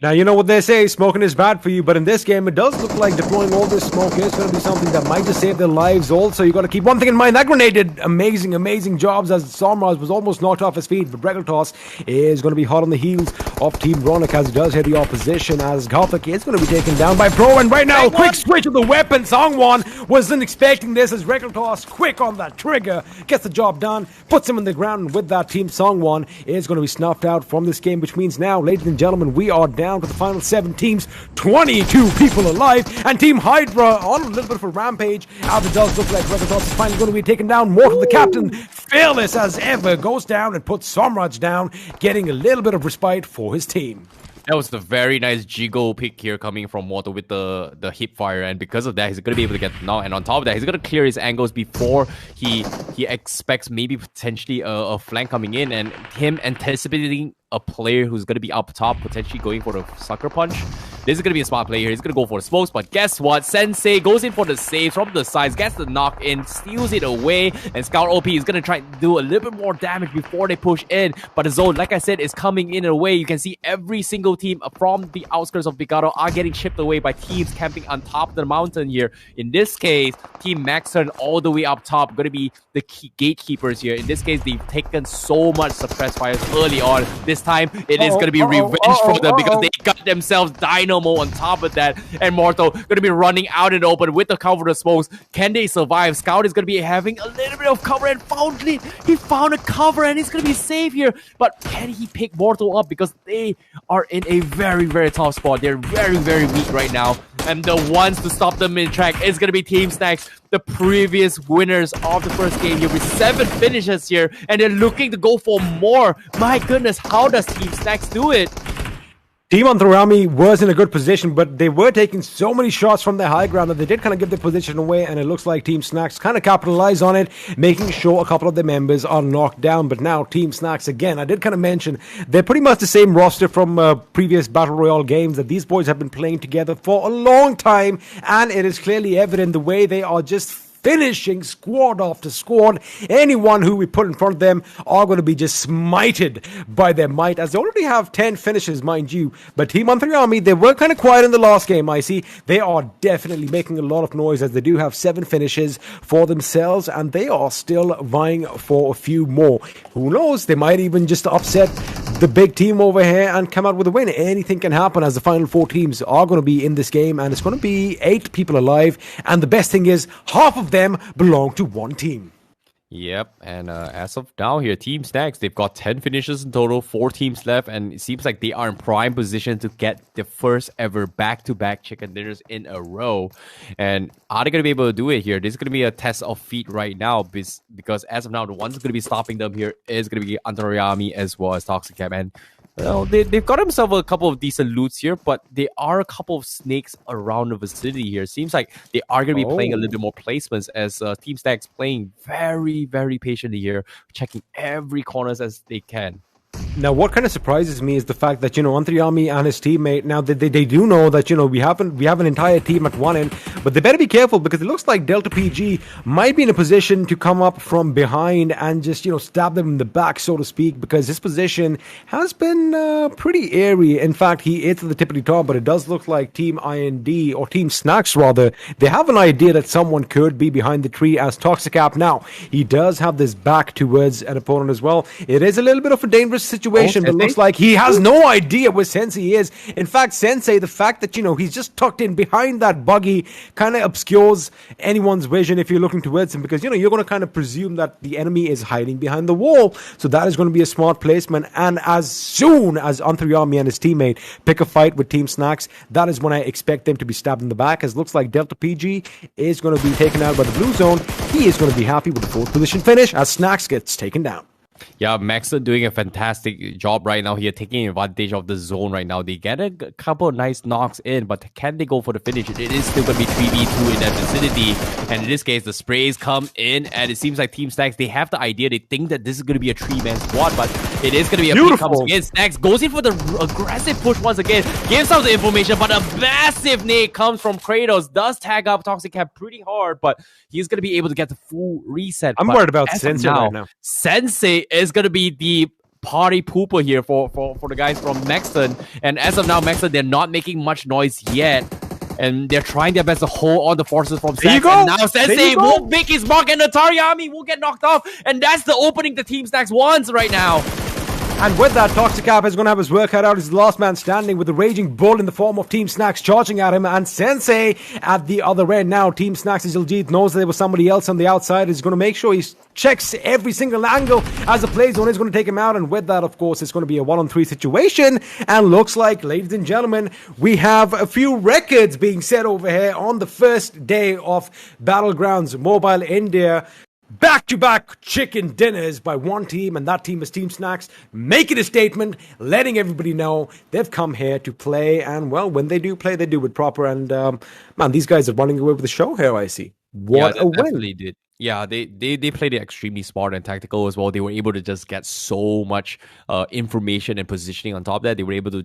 Now, you know what they say, smoking is bad for you, but in this game, it does look like deploying all this smoke is going to be something that might just save their lives also. You got to keep one thing in mind, that grenade did amazing, amazing jobs as Somraz was almost knocked off his feet, but Bregeltos is going to be hot on the heels of Team Ronick as he does hit the opposition, as Gothic is going to be taken down by Pro, and right now, quick switch of the weapon. Songwon wasn't expecting this as Bregeltos, quick on that trigger, gets the job done, puts him in the ground, and with that, Team Songwon is going to be snuffed out from this game, which means now, ladies and gentlemen, we are down to the final 7 teams, 22 people alive, and Team Hydra on a little bit of a rampage. As it does look like Bregeltos is finally going to be taken down. Mortal, the captain, fearless as ever, goes down and puts Somraj down, getting a little bit of respite for his team. That was a very nice jiggle pick here coming from Mortal with the hip fire, and because of that, he's going to be able to get now. And on top of that, he's going to clear his angles before he expects maybe potentially a flank coming in, and him anticipating a player who's going to be up top, potentially going for the sucker punch. This is going to be a smart play here. He's going to go for the smokes, but guess what? Sensei goes in for the save from the sides, gets the knock in, steals it away, and Scout OP is going to try to do a little bit more damage before they push in. But the zone, like I said, is coming in a way. You can see every single team from the outskirts of Bigado are getting chipped away by teams camping on top of the mountain here. In this case, Team Maxon all the way up top, going to be the key gatekeepers here. In this case, they've taken so much suppressed fires early on. This time, it is going to be revenge for them because they got themselves Dynamo on top of that. And Mortal going to be running out in the open with the cover of smokes. Can they survive? Scout is going to be having a little bit of cover and he found a cover and he's going to be safe here. But can he pick Mortal up? Because they are in a very, very tough spot. They're very, very weak right now. And the ones to stop them in track is going to be Team Snacks, the previous winners of the first game here with 7 finishes here. And they're looking to go for more. My goodness, how does Team Snacks do it? Team Anthrami was in a good position, but they were taking so many shots from their high ground that they did kind of give their position away, and it looks like Team Snacks kind of capitalized on it, making sure a couple of their members are knocked down. But now Team Snacks, again, I did kind of mention, they're pretty much the same roster from previous Battle Royale games, that these boys have been playing together for a long time, and it is clearly evident the way they are just finishing squad after squad. Anyone who we put in front of them are going to be just smited by their might, as they already have 10 finishes, mind you. But Team Anthrami, they were kind of quiet in the last game, I see. They are definitely making a lot of noise, as they do have 7 finishes for themselves, and they are still vying for a few more. Who knows, they might even just upset the big team over here and come out with a win. Anything can happen, as the final 4 teams are going to be in this game, and it's going to be 8 people alive. And the best thing is, half of them belong to one team. Yep, and as of now here, Team Snacks, they've got 10 finishes in total, 4 teams left, and it seems like they are in prime position to get the first ever back-to-back chicken dinners in a row. And are they going to be able to do it here? This is going to be a test of feet right now, because as of now, the ones going to be stopping them here is going to be Antarayami as well as Toxic Cam. And well, they've got themselves a couple of decent loots here, but there are a couple of snakes around the vicinity here. Seems like they are going to be playing a little bit more placements, as Team Stacks playing very, very patiently here, checking every corners as they can. Now, what kind of surprises me is the fact that, Anthriyami and his teammate, now they do know that, we have an entire team at one end, but they better be careful, because it looks like Delta PG might be in a position to come up from behind and just, stab them in the back, so to speak, because his position has been pretty airy. In fact, he is at the tippity top, but it does look like Team IND, or Team Snacks rather, they have an idea that someone could be behind the tree as Toxicap. Now, he does have this back towards an opponent as well. It is a little bit of a dangerous situation, but looks like he has no idea where Sensei is. In fact, Sensei, the fact that, he's just tucked in behind that buggy kind of obscures anyone's vision if you're looking towards him, because, you're going to kind of presume that the enemy is hiding behind the wall. So that is going to be a smart placement. And as soon as Anthriyami and his teammate pick a fight with Team Snacks, that is when I expect them to be stabbed in the back, as looks like Delta PG is going to be taken out by the blue zone. He is going to be happy with the 4th position finish as Snacks gets taken down. Yeah, Maxon doing a fantastic job right now here, taking advantage of the zone right now. They get a couple of nice knocks in, but can they go for the finish? It is still going to be 3v2 in that vicinity. And in this case, the sprays come in, and it seems like Team Stacks, they have the idea. They think that this is going to be a 3-man squad, but it is going to be a pick comes again. Stacks goes in for the aggressive push once again, gives out the information, but a massive nade comes from Kratos, does tag up Toxic Cat pretty hard, but he's going to be able to get the full reset. I'm worried about Sensei right now. Sensei is going to be the party pooper here for the guys from Maxon. And as of now, Maxon, they're not making much noise yet. And they're trying their best to hold on the forces from Stacks. And now Sensei will make his mark, and the Atari army will get knocked off. And that's the opening the Team Stacks wants right now. And with that, Toxic Cap is going to have his work cut out. He's the last man standing with the Raging Bull in the form of Team Snacks charging at him. And Sensei at the other end now. Team Snacks' Jiljit knows that there was somebody else on the outside. He's going to make sure he checks every single angle as the play zone is going to take him out. And with that, of course, it's going to be a 1-on-3 situation. And looks like, ladies and gentlemen, we have a few records being set over here on the first day of Battlegrounds Mobile India. Back-to-back chicken dinners by one team, and that team is Team Snacks, making a statement, letting everybody know they've come here to play, and well, when they do play, they do it proper, and man, these guys are running away with the show here, I see. What a win. Definitely did. Yeah, they played it extremely smart and tactical as well. They were able to just get so much information and positioning on top of that. They were able to